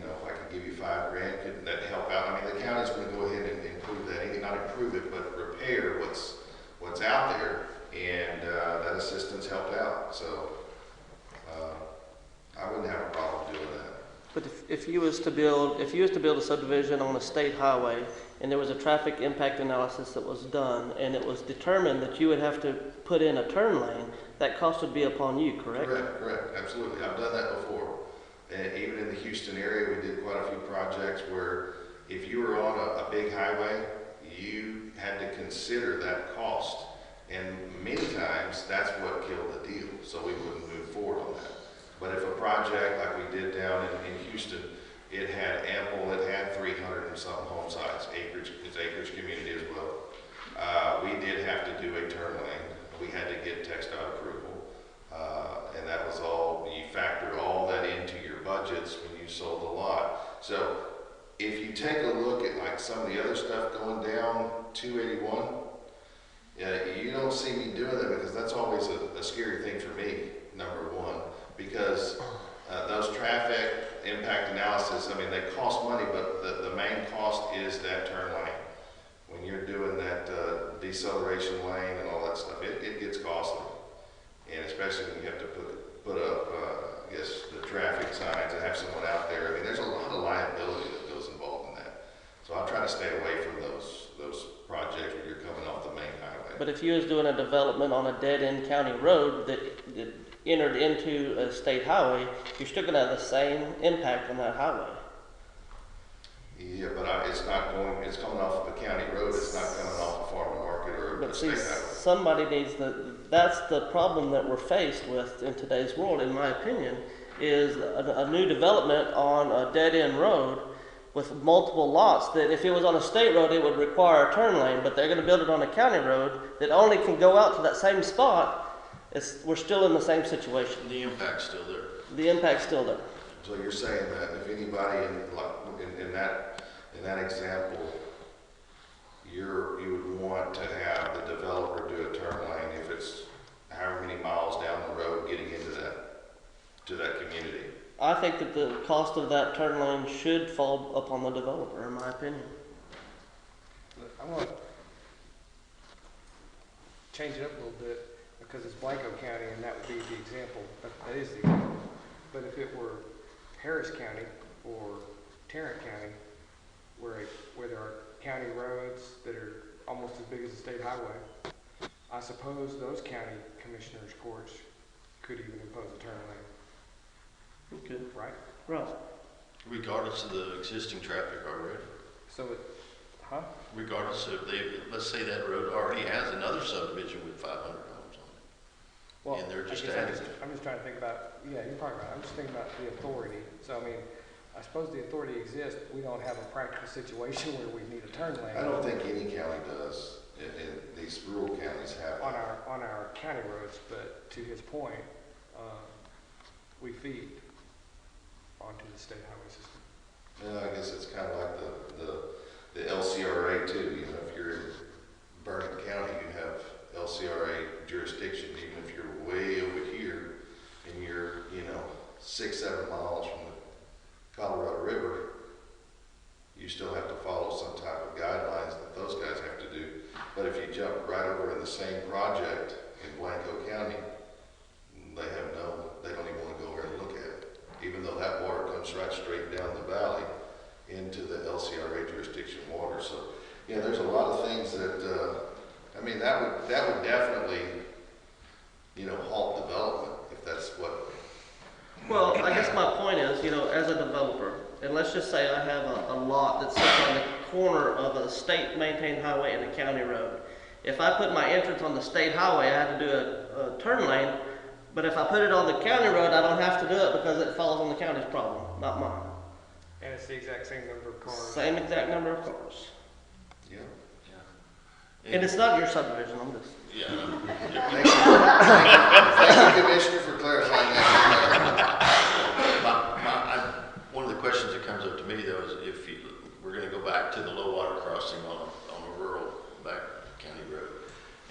if I could give you $5,000, could that help out? I mean, the county's going to go ahead and improve that, not improve it, but repair what's out there, and that assistance helped out. So I wouldn't have a problem doing that. But if you was to build a subdivision on a state highway, and there was a traffic impact analysis that was done, and it was determined that you would have to put in a turn lane, that cost would be upon you, correct? Correct, absolutely. I've done that before. And even in the Houston area, we did quite a few projects where if you were on a big highway, you had to consider that cost. And many times, that's what killed the deal, so we wouldn't move forward on that. But if a project like we did down in Houston, it had 300 and something home sites, it's acreage community as well. We did have to do a turn lane. We had to get TxDOT approval. And that was all, you factored all that into your budgets when you sold the lot. So if you take a look at like some of the other stuff going down 281, you don't see me doing that because that's always a scary thing for me, number one, because those traffic impact analysis, I mean, they cost money, but the main cost is that turn lane. When you're doing that deceleration lane and all that stuff, it gets costly. And especially when you have to put up, I guess, the traffic signs and have someone out there. I mean, there's a lot of liability that goes involved in that. So I'll try to stay away from those projects where you're coming off the main highway. But if you was doing a development on a dead-end county road that entered into a state highway, you're still gonna have the same impact on that highway. Yeah, but it's coming off of a county road, it's not coming off a farm to market or a But state see, highway. somebody needs that's the problem that we're faced with in today's world, in my opinion, is a new development on a dead-end road with multiple lots that if it was on a state road, it would require a turn lane, but they're gonna build it on a county road that only can go out to that same spot. We're still in the same situation. The impact's still there. The impact's still there. So you're saying that if anybody in that example, you would want to have the developer do a turn lane if it's however many miles down the road getting into that community? I think that the cost of that turn lane should fall upon the developer, in my opinion. I want to change it up a little bit because it's Blanco County and that would be the example. That is the example. But if it were Harris County or Tarrant County, where there are county roads that are almost as big as a state highway, I suppose those county commissioners' courts could even impose a turn lane, Okay. right? Right. Regardless of the existing traffic already. So Regardless of, let's say that road already has another subdivision with 500 homes on it. Well, And they're just I guess adding it. I'm just trying to think about, yeah, you're probably right. I'm just thinking about the authority. So, I mean, I suppose the authority exists. We don't have a practical situation where we need a turn lane. I don't think any county does. In these rural counties have. On our county roads, but to his point, we feed onto the state highway system. Yeah, I guess it's kind of like the LCRA too. You know, if you're in Burnett County, you have LCRA jurisdiction, even if you're way over here and you're, 6-7 miles from the Colorado River, you still have to follow some type of guidelines that those guys have to do. But if you jump right over in the same project in Blanco County, they don't even want to go over and look at it, even though that water comes right straight down the valley into the LCRA jurisdiction water. So, there's a lot of things that, that would definitely, halt development if that's what. Well, I guess my point is, as a developer, and let's just say I have a lot that sits on the corner of a state maintained highway and a county road. If I put my entrance on the state highway, I had to do a turn lane, but if I put it on the county road, I don't have to do it because it falls on the county's problem, not mine. And it's the exact same number of cars. Same exact number of cars. Yeah. And it's not your subdivision, I'm just. Yeah. Thank you, Commissioner, for clarifying that. One of the questions that comes up to me though is if we're going to go back to the low water crossing on a rural back county road,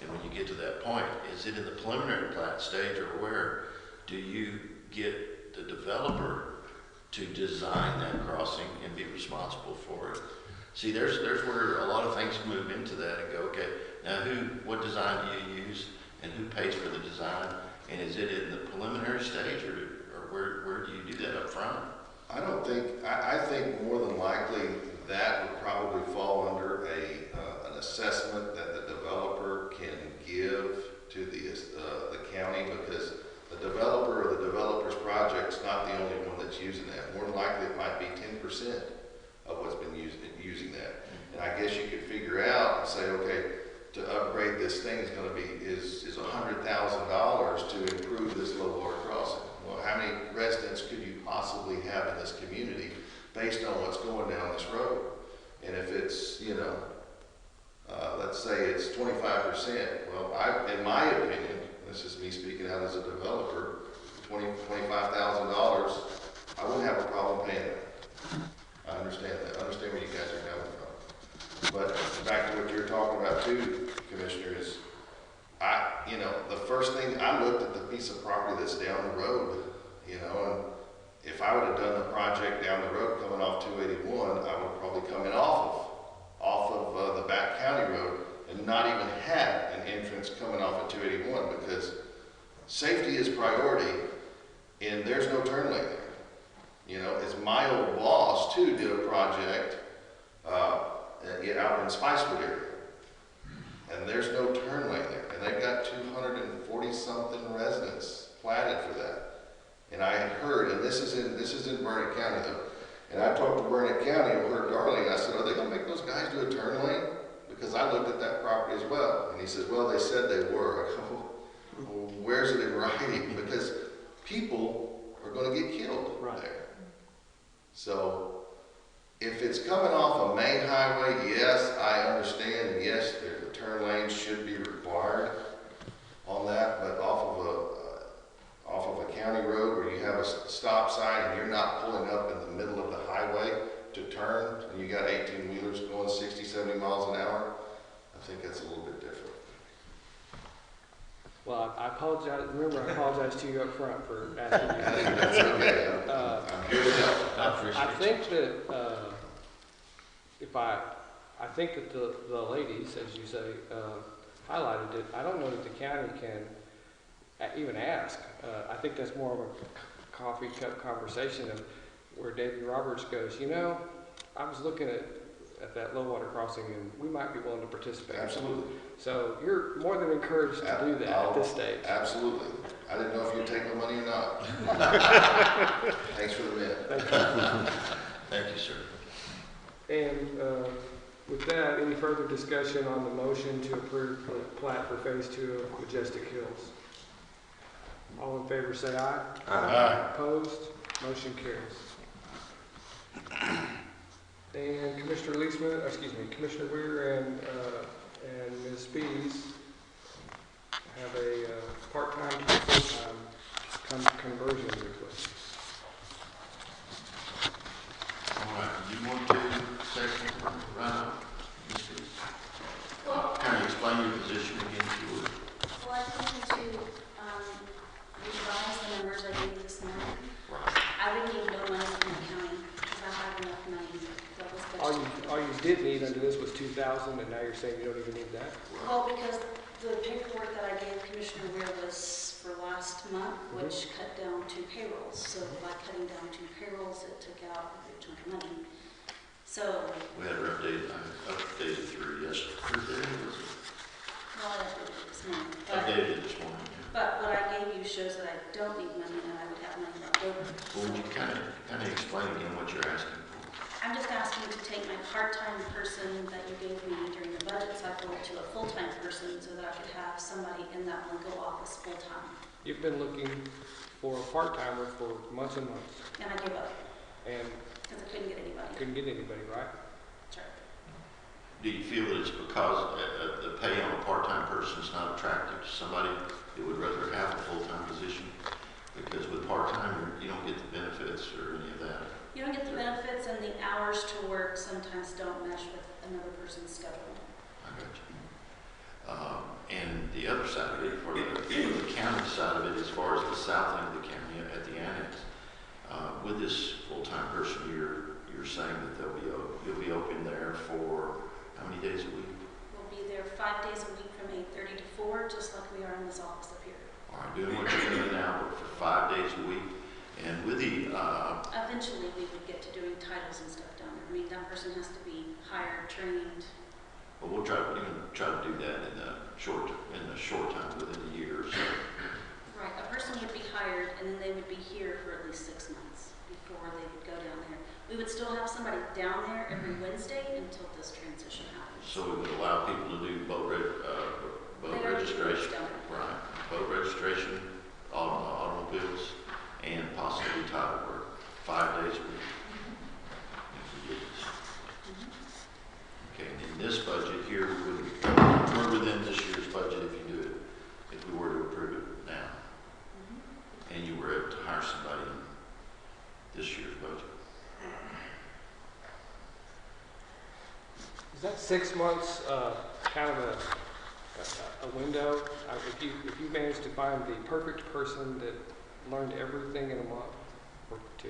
and when you get to that point, is it in the preliminary plat stage or where do you get the developer to design that crossing and be responsible for it? See, there's where a lot of things move into that and go, okay, now what design do you use and who pays for the design? And is it in the preliminary stage or where do you do that up front? I don't think, I think more than likely that would probably fall under an assessment that the developer can give to the county, because the developer or the developer's project's not the only one that's using that. More than likely it might be 10% of what's been using that. And I guess you could figure out and say, okay, to upgrade this thing is going to be is $100,000 to improve this low water crossing. Well, how many residents could you possibly have in this community based on what's going down this road? And if it's, you know, let's say it's 25%, well, in my opinion, this is me speaking out as a developer, $25,000, I wouldn't have a problem paying that. I understand that. I understand where you guys are coming from. But back to what you're talking about too, Commissioner, is you know, the first thing, I looked at the piece of property that's down the road, you know, and if I would have done the project down the road coming off 281, I would probably come in off of the back county road and not even have an entrance coming off of 281, because safety is priority and there's no turn lane there. You know, it's my old boss too did a project out in Spicewood area, and there's no turn lane there, and they've got 240 something residents platted for that. And I had heard, and this is in Burnett County though, and I talked to Burnett County over at Darling. I said, are they going to make those guys do a turn lane? Because I looked at that property as well. And he says, well, they said they were. I go, well, where's it in writing? Because people are going to get killed there. So if it's coming off a main highway, yes, I understand, and yes, the turn lanes should be required on that, but off of a county road where you have a stop sign and you're not pulling up in the middle of the highway to turn, and you got 18-wheelers going 60, 70 miles an hour, I think that's a little bit different. Well, I apologize. Remember, I apologize to you up front for asking you. That's okay. I'm here to help. I think that I think that the ladies, as you say, highlighted it. I don't know that the county can even ask. I think that's more of a coffee cup conversation of where Davey Roberts goes, you know, I was looking at that low water crossing and we might be willing to participate. Absolutely. So you're more than encouraged to do that at this stage. Absolutely. I didn't know if you'd take my money or not. Thanks for the minute. Thank you. Thank you, sir. And with that, any further discussion on the motion to approve the plat for Phase 2 of Majestic Hills? All in favor say aye. Aye. Opposed? Motion carries. And Commissioner Commissioner Weir and Ms. Spees have a part-time to full-time conversion request. All right, do you want to say something right now? Well, Kind of explain your position again, if you would. well, I think to revise the numbers I gave this morning. Right. I would need no money from the county because I have enough money that was budgeted. All you did need under this was $2,000, and now you're saying you don't even need that? Well, because the paperwork that I gave Commissioner Weir was for last month, which cut down 2 payrolls. So by cutting down 2 payrolls, it took out a big chunk of money. So, We had her updated through yesterday, was it? well, I did it this morning. But, Updated it this morning, yeah. but what I gave you shows that I don't need money and I would have money left over. Well, would you kind of explain again what you're asking for? I'm just asking to take my part-time person that you gave me during the budget cycle to a full-time person so that I could have somebody in that Blanco office full-time. You've been looking for a part-timer for months and months, And I gave up and because I couldn't get anybody. couldn't get anybody, right? That's right. Do you feel that it's because the pay on a part-time person is not attractive to somebody that would rather have a full-time position? Because with part-time, you don't get the benefits or any of that. You don't get the benefits and the hours to work sometimes don't mesh with another person's schedule. I got you. And the other side of it, for the county side of it, as far as the south end of the county at the annex, with this full-time person, you're saying that you'll be open there for how many days a week? We'll be there 5 days a week from 8:30 to 4, just like we are in this office up here. All right, doing what you're doing now, but for 5 days a week. And with the eventually we would get to doing titles and stuff down there. I mean, that person has to be hired, trained. But we'll try to do that in the short time, within a year or so. Right, a person would be hired and then they would be here for at least 6 months before they would go down there. We would still have somebody down there every Wednesday until this transition happens. So we would allow people to do boat registration, right? Boat registration, automobiles, and possibly title work, 5 days a week. If we did this. Okay, and in this budget here, we're within this year's budget if you do it, if we were to approve it now. And you were able to hire somebody in this year's budget. Is that 6 months kind of a window? If you manage to find the perfect person that learned everything in a month or 2?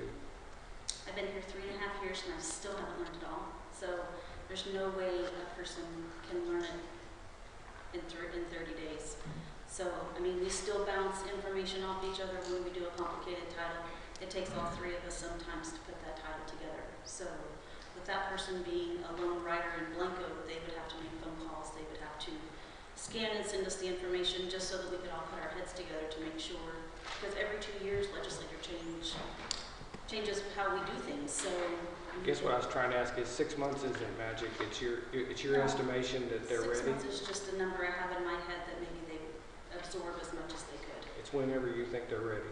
I've been here 3.5 years and I still haven't learned it all. So there's no way a person can learn it in 30 days. So, I mean, we still bounce information off each other when we do a complicated title. It takes all 3 of us sometimes to put that title together. So with that person being a lone writer in Blanco, they would have to make phone calls. They would have to scan and send us the information just so that we could all put our heads together to make sure. Because every 2 years, legislature changes how we do things. So I guess what I was trying to ask is 6 months isn't magic. It's your estimation that they're 6 ready. months is just a number I have in my head that maybe they absorb as much as they could. It's whenever you think they're ready.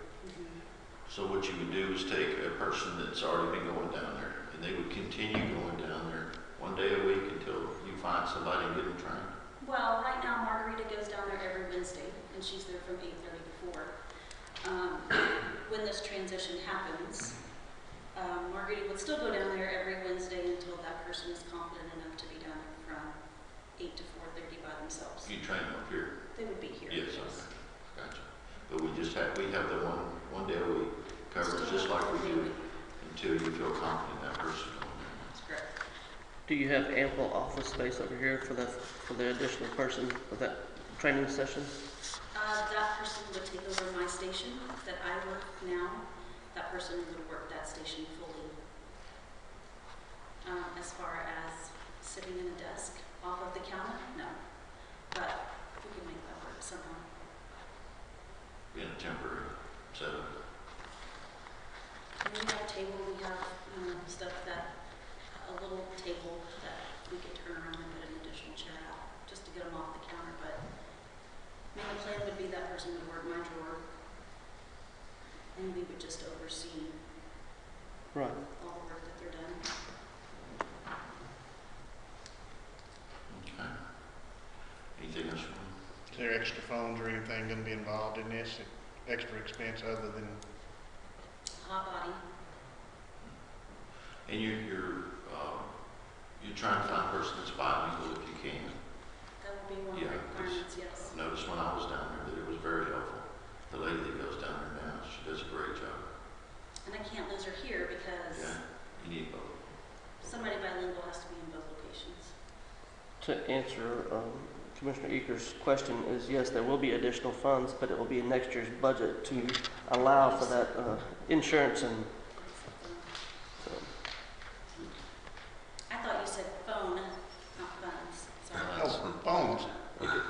So what you would do is take a person that's already been going down there, and they would continue going down there 1 day a week until you find somebody and get them trained. Well, right now Margarita goes down there every Wednesday, and she's there from 8:30 to 4. When this transition happens, Margarita would still go down there every Wednesday until that person is confident enough to be down there from 8 to 4:30 by themselves. You train them up here? They would be here. Yes, okay, gotcha. But we have the one day a week coverage, just like we do, until you feel confident that person going there. That's correct. Do you have ample office space over here for the additional person for that training session? That person would take over my station that I work now. That person would work that station fully. As far as sitting in a desk off of the counter, no. But we can make that work somehow. In a temporary setup. And we have a table, we have stuff a little table that we could turn around and put an additional chair out, just to get them off the counter. But I mean, the plan would be that person would work my drawer, and we would just oversee Right. all the work that they're done. Okay. Anything else? Is there extra phones or anything going to be involved in this? Extra expense other than? Hot body. And you're trying to find a person that's bilingual if you can. That would be one of Yeah, the requirements, yes. Notice when I was down there that it was very helpful. The lady that goes down there now, she does a great job. And I can't lose her here because Yeah, you need both. somebody bilingual has to be in both locations. To answer Commissioner Eaker's question is yes, there will be additional funds, but it will be in next year's budget to allow for that insurance and. So. I thought you said phone, not funds. Sorry. Oh, phones,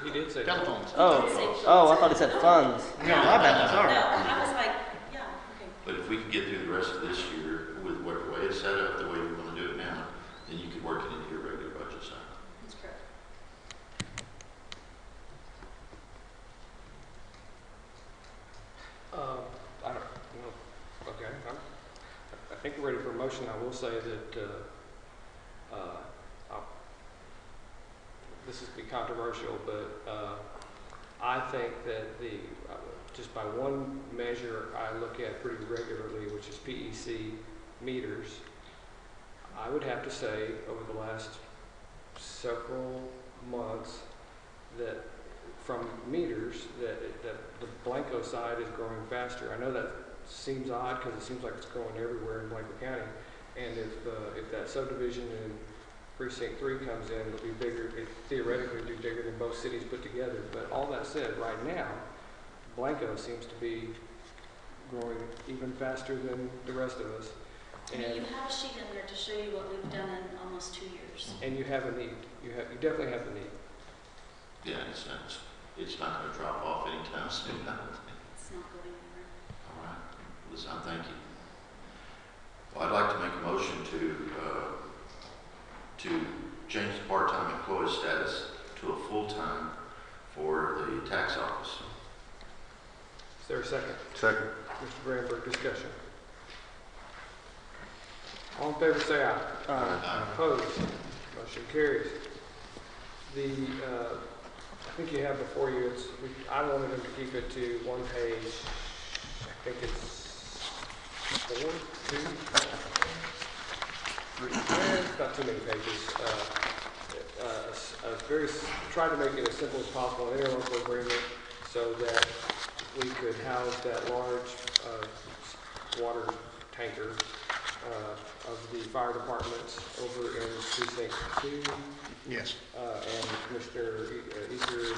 He did say. telephones. Oh, I thought he said funds. No, my bad. Sorry. No, I was like, yeah, okay. But if we could get through the rest of this year with the way it's set up, the way we want to do it now, then you could work it into your regular budget cycle. That's correct. I don't know. Okay. I think we're ready for a motion. I will say that this is be controversial, but I think that just by one measure I look at pretty regularly, which is PEC meters, I would have to say over the last several months that from meters that the Blanco side is growing faster. I know that seems odd because it seems like it's growing everywhere in Blanco County, and if that subdivision in Precinct 3 comes in, it'll be bigger. It theoretically be bigger than both cities put together. But all that said, right now, Blanco seems to be growing even faster than the rest of us. I mean, you And, have a sheet in there to show you what we've done in almost 2 years. and you have a need. You definitely have a need. Yeah, it's not gonna drop off anytime soon. It's not going anywhere. All right, listen, I thank you. Well, I'd like to make a motion to change the part-time employee status to a full-time for the tax office. Is there a second? Second. Mr. Greenberg, discussion. All in favor say aye. Opposed? Motion carries. I think you have before you, I wanted them to keep it to one page. I think it's 4, 2, it's not too many pages. Try to make it as simple as possible, an interlocal agreement, so that we could house that large water tanker of the fire department over in precinct 2. Yes. And Commissioner Easter is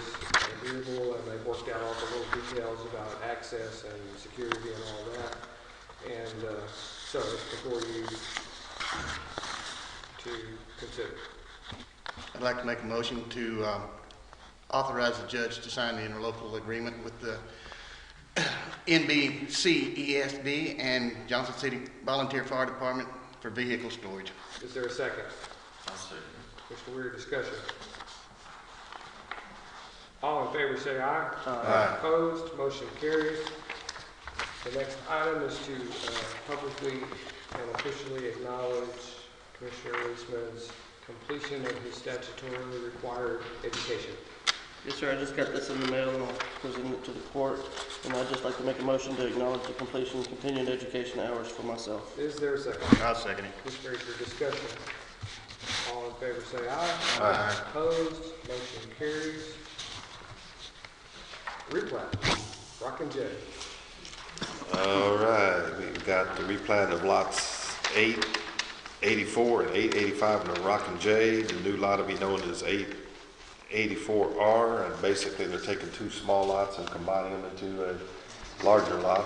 agreeable, and they've worked out all the little details about access and security and all that. And so it's before you to consider. I'd like to make a motion to authorize the judge to sign the interlocal agreement with the NBCESD and Johnson City Volunteer Fire Department for vehicle storage. Is there a second? I'll second. Mr. Weir, discussion. All in favor say aye. Aye. Opposed, motion carries. The next item is to publicly and officially acknowledge Commissioner Leisman's completion of his statutorily required education. Yes, sir, I just got this in the mail and I'll present it to the court. And I'd just like to make a motion to acknowledge the completion of continuing education hours for myself. Is there a second? I'll second it. Ms. Fraser, discussion. All in favor say aye. Aye. Opposed, motion carries. Replat, Rock and J. All right, we've got the replat of lots 884 and 885 in the Rock and J. The new lot will be known as 884R, and basically they're taking two small lots and combining them into a larger lot,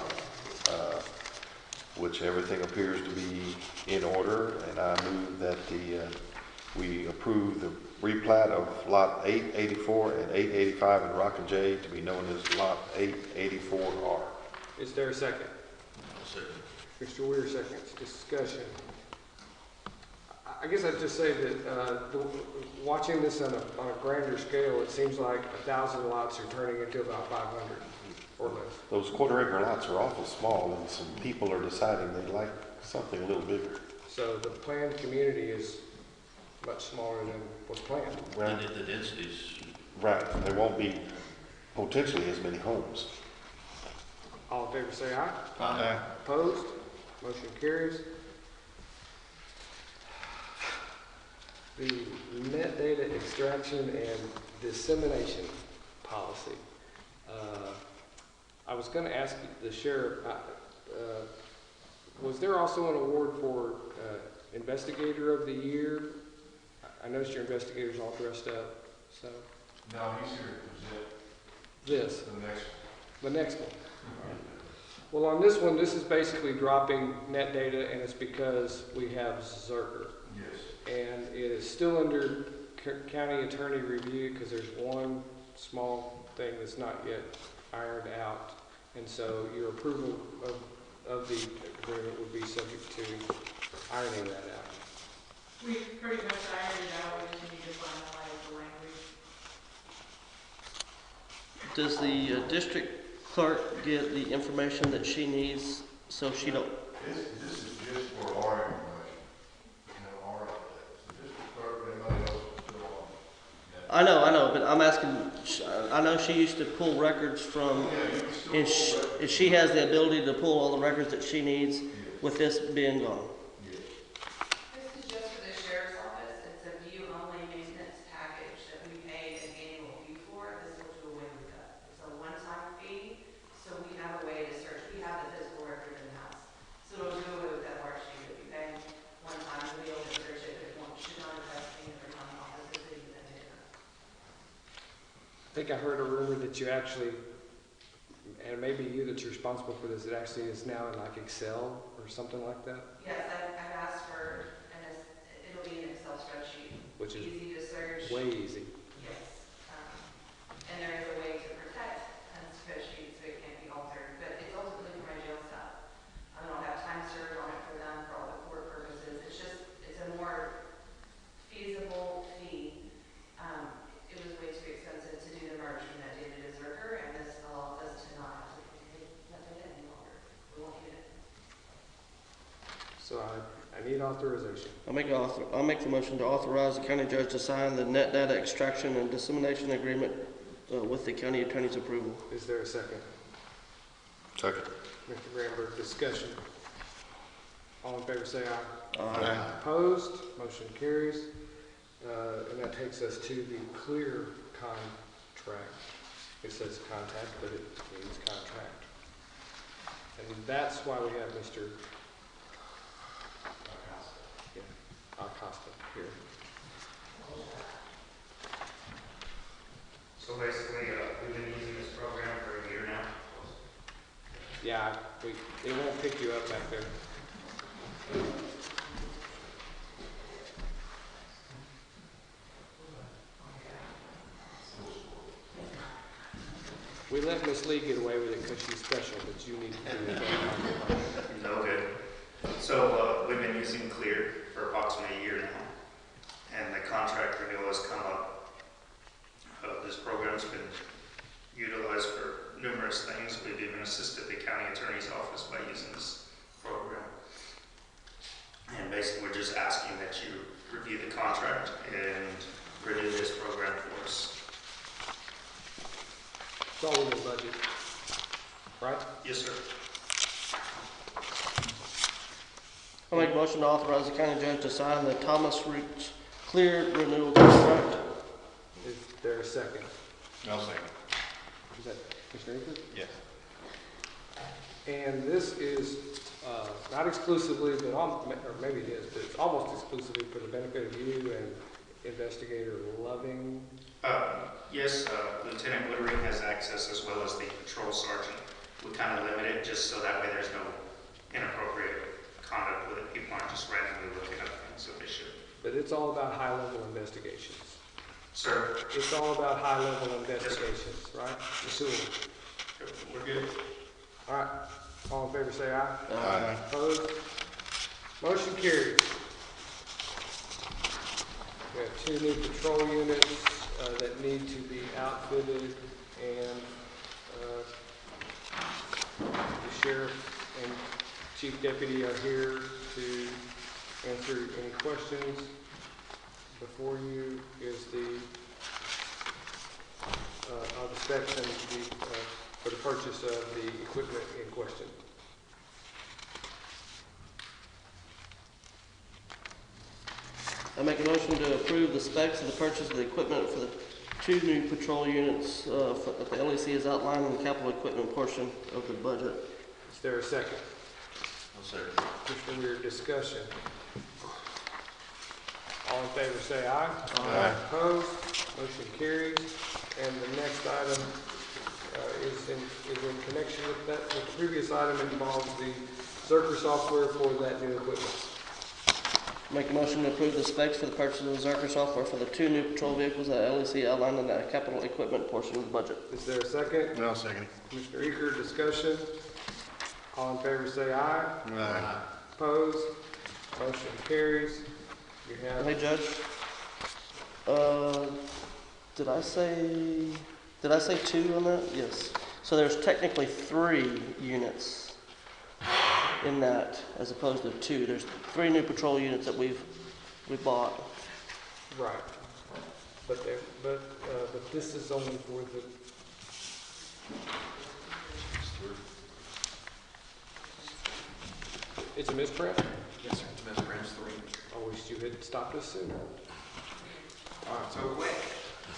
which everything appears to be in order, and I move that we approve the replat of lot 884 and 885 in Rock and J to be known as lot 884R. Is there a second? I'll second. Mr. Weir seconds. Discussion. I guess I'd just say that watching this on a grander scale, it seems like 1,000 lots are turning into about 500 or less. Those quarter-acre lots are awful small, and some people are deciding they'd like something a little bigger. So the planned community is much smaller than was planned. Well, The densities. right, there won't be potentially as many homes. All in favor say aye. Aye. Opposed? Motion carries. The net data extraction and dissemination policy. I was going to ask the sheriff, was there also an award for investigator of the year? I noticed your investigators all dressed up, so. No, he's here to present This, the next the next one. Well, on this one, this is basically dropping net data, and it's because we have Zerker. Yes. And it is still under county attorney review because there's one small thing that's not yet ironed out. And so your approval of the agreement would be subject to ironing that out. We pretty much ironed it out, we just need to finalize the language. Does the district clerk get the information that she needs so she don't? This is just for our information, our updates. The district clerk, everybody else is still on. I know, but I'm asking, I know she used to pull records from, and she has the ability to pull all the records that she needs with this being gone. This is just for the sheriff's office. It's a view-only maintenance package that we pay an annual fee for. This will do away with that. It's a one-time fee, so we have a way to search. We have the physical record in-house. So it'll do away with that large fee that we pay one time. We'll be able to search it, but it won't, should not affect any of the county offices that use that data. I think I heard a rumor that you actually, and maybe you that's responsible for this, it actually is now in like Excel or something like that. Yes, which is easy to search. way easy. Yes. And there is a way to protect special sheets so it can't be altered, but it's ultimately for my jail staff. I don't have time served on it for them for all the court purposes. It's a more feasible fee. It was way too expensive to do the merge from that data to Zerker, and this allows us to not have to pay that data any longer. We won't need it. So I need authorization. I'll make the motion to authorize the county judge to sign the net data extraction and dissemination agreement with the county attorney's approval. Is there a second? Second. Mr. Gramberg, discussion. All in favor say aye. Aye. Opposed? Motion carries. And that takes us to the clear contract. It says contact, but it means contract. And that's why we have Mr. Acosta here. So basically, we've been using this program for a year now. Yeah, it won't pick you up back there. We let Miss Lee get away with it because she's special, but you need to do it. No good. So we've been using Clear for approximately a year now, and the contract renewal has come up. This program's been utilized for numerous things. We've even assisted the county attorney's office by using this program. And basically, we're just asking that you review the contract and renew this program for us. It's all in the budget, right? Yes, sir. I'll make a motion to authorize the county judge to sign the Thomas Roots Clear renewal contract. Is there a second? I'll second. Is that Commissioner Eaker? Yes. And this is not exclusively, but or maybe it is, but it's almost exclusively for the benefit of you and Investigator Loving. Yes, Lieutenant Woodring has access as well as the patrol sergeant. We kind of limit it just so that way there's no inappropriate conduct with it. People aren't just randomly looking up things that they should. But it's all about high-level investigations. Sir? It's all about high-level investigations, right? Sure. We're good. All right. All in favor say aye. Aye. Opposed? Motion carries. We have 2 new patrol units that need to be outfitted, and the sheriff and chief deputy are here to answer any questions. Before you is the specs and for the purchase of the equipment in question. I make a motion to approve the specs of the purchase of the equipment for the 2 new patrol units that the LEC is outlined in the capital equipment portion of the budget. Is there a second? I'll second. Commissioner Weir, discussion. All in favor say aye. Aye. Opposed? Motion carries. And the next item is in connection with that. The previous item involves the Zerker software for that new equipment. Make a motion to approve the specs for the purchase of the Zerker software for the 2 new patrol vehicles that LEC outlined in the capital equipment portion of the budget. Is there a second? I'll second. Commissioner Eaker, discussion. All in favor say aye. Aye. Opposed? Motion carries. You have. Hey, Judge. Did I say 2 on that? Yes. So there's technically 3 units in that, as opposed to 2. There's 3 new patrol units that we bought. Right. But this is only for the. It's a misprint? Yes, sir, it's misprint 3. I wish you had stopped us sooner. All right, So quick.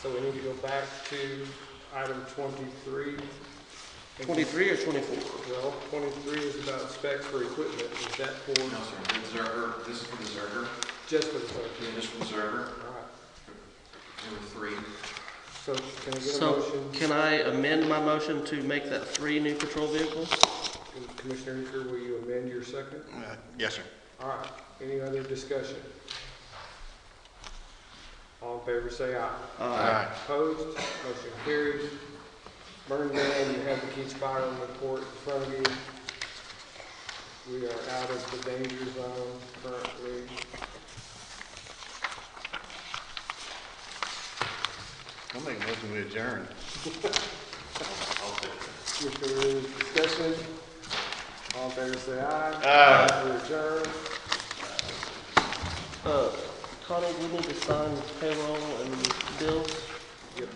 so we need to go back to item 23. 23 or 24? Well, 23 is about specs for equipment. Is that for? No, sir, the Zerker, this is for the Zerker. Just for the Zerker? Yeah, just for the Zerker. All right. Number 3. So can I get a So motion? can I amend my motion to make that 3 new patrol vehicles? Commissioner Eaker, will you amend your second? Yes, sir. All right. Any other discussion? in favor say aye. Aye. Opposed? Motion carries. Burn ban, you have the Keats Fire report in front of you. We are out of the danger zone currently. I'll make a motion to adjourn. I'll take that. If there is discussion, all in favor say aye. Aye. We adjourn. Connie, do you need to sign payroll and bills? Yep.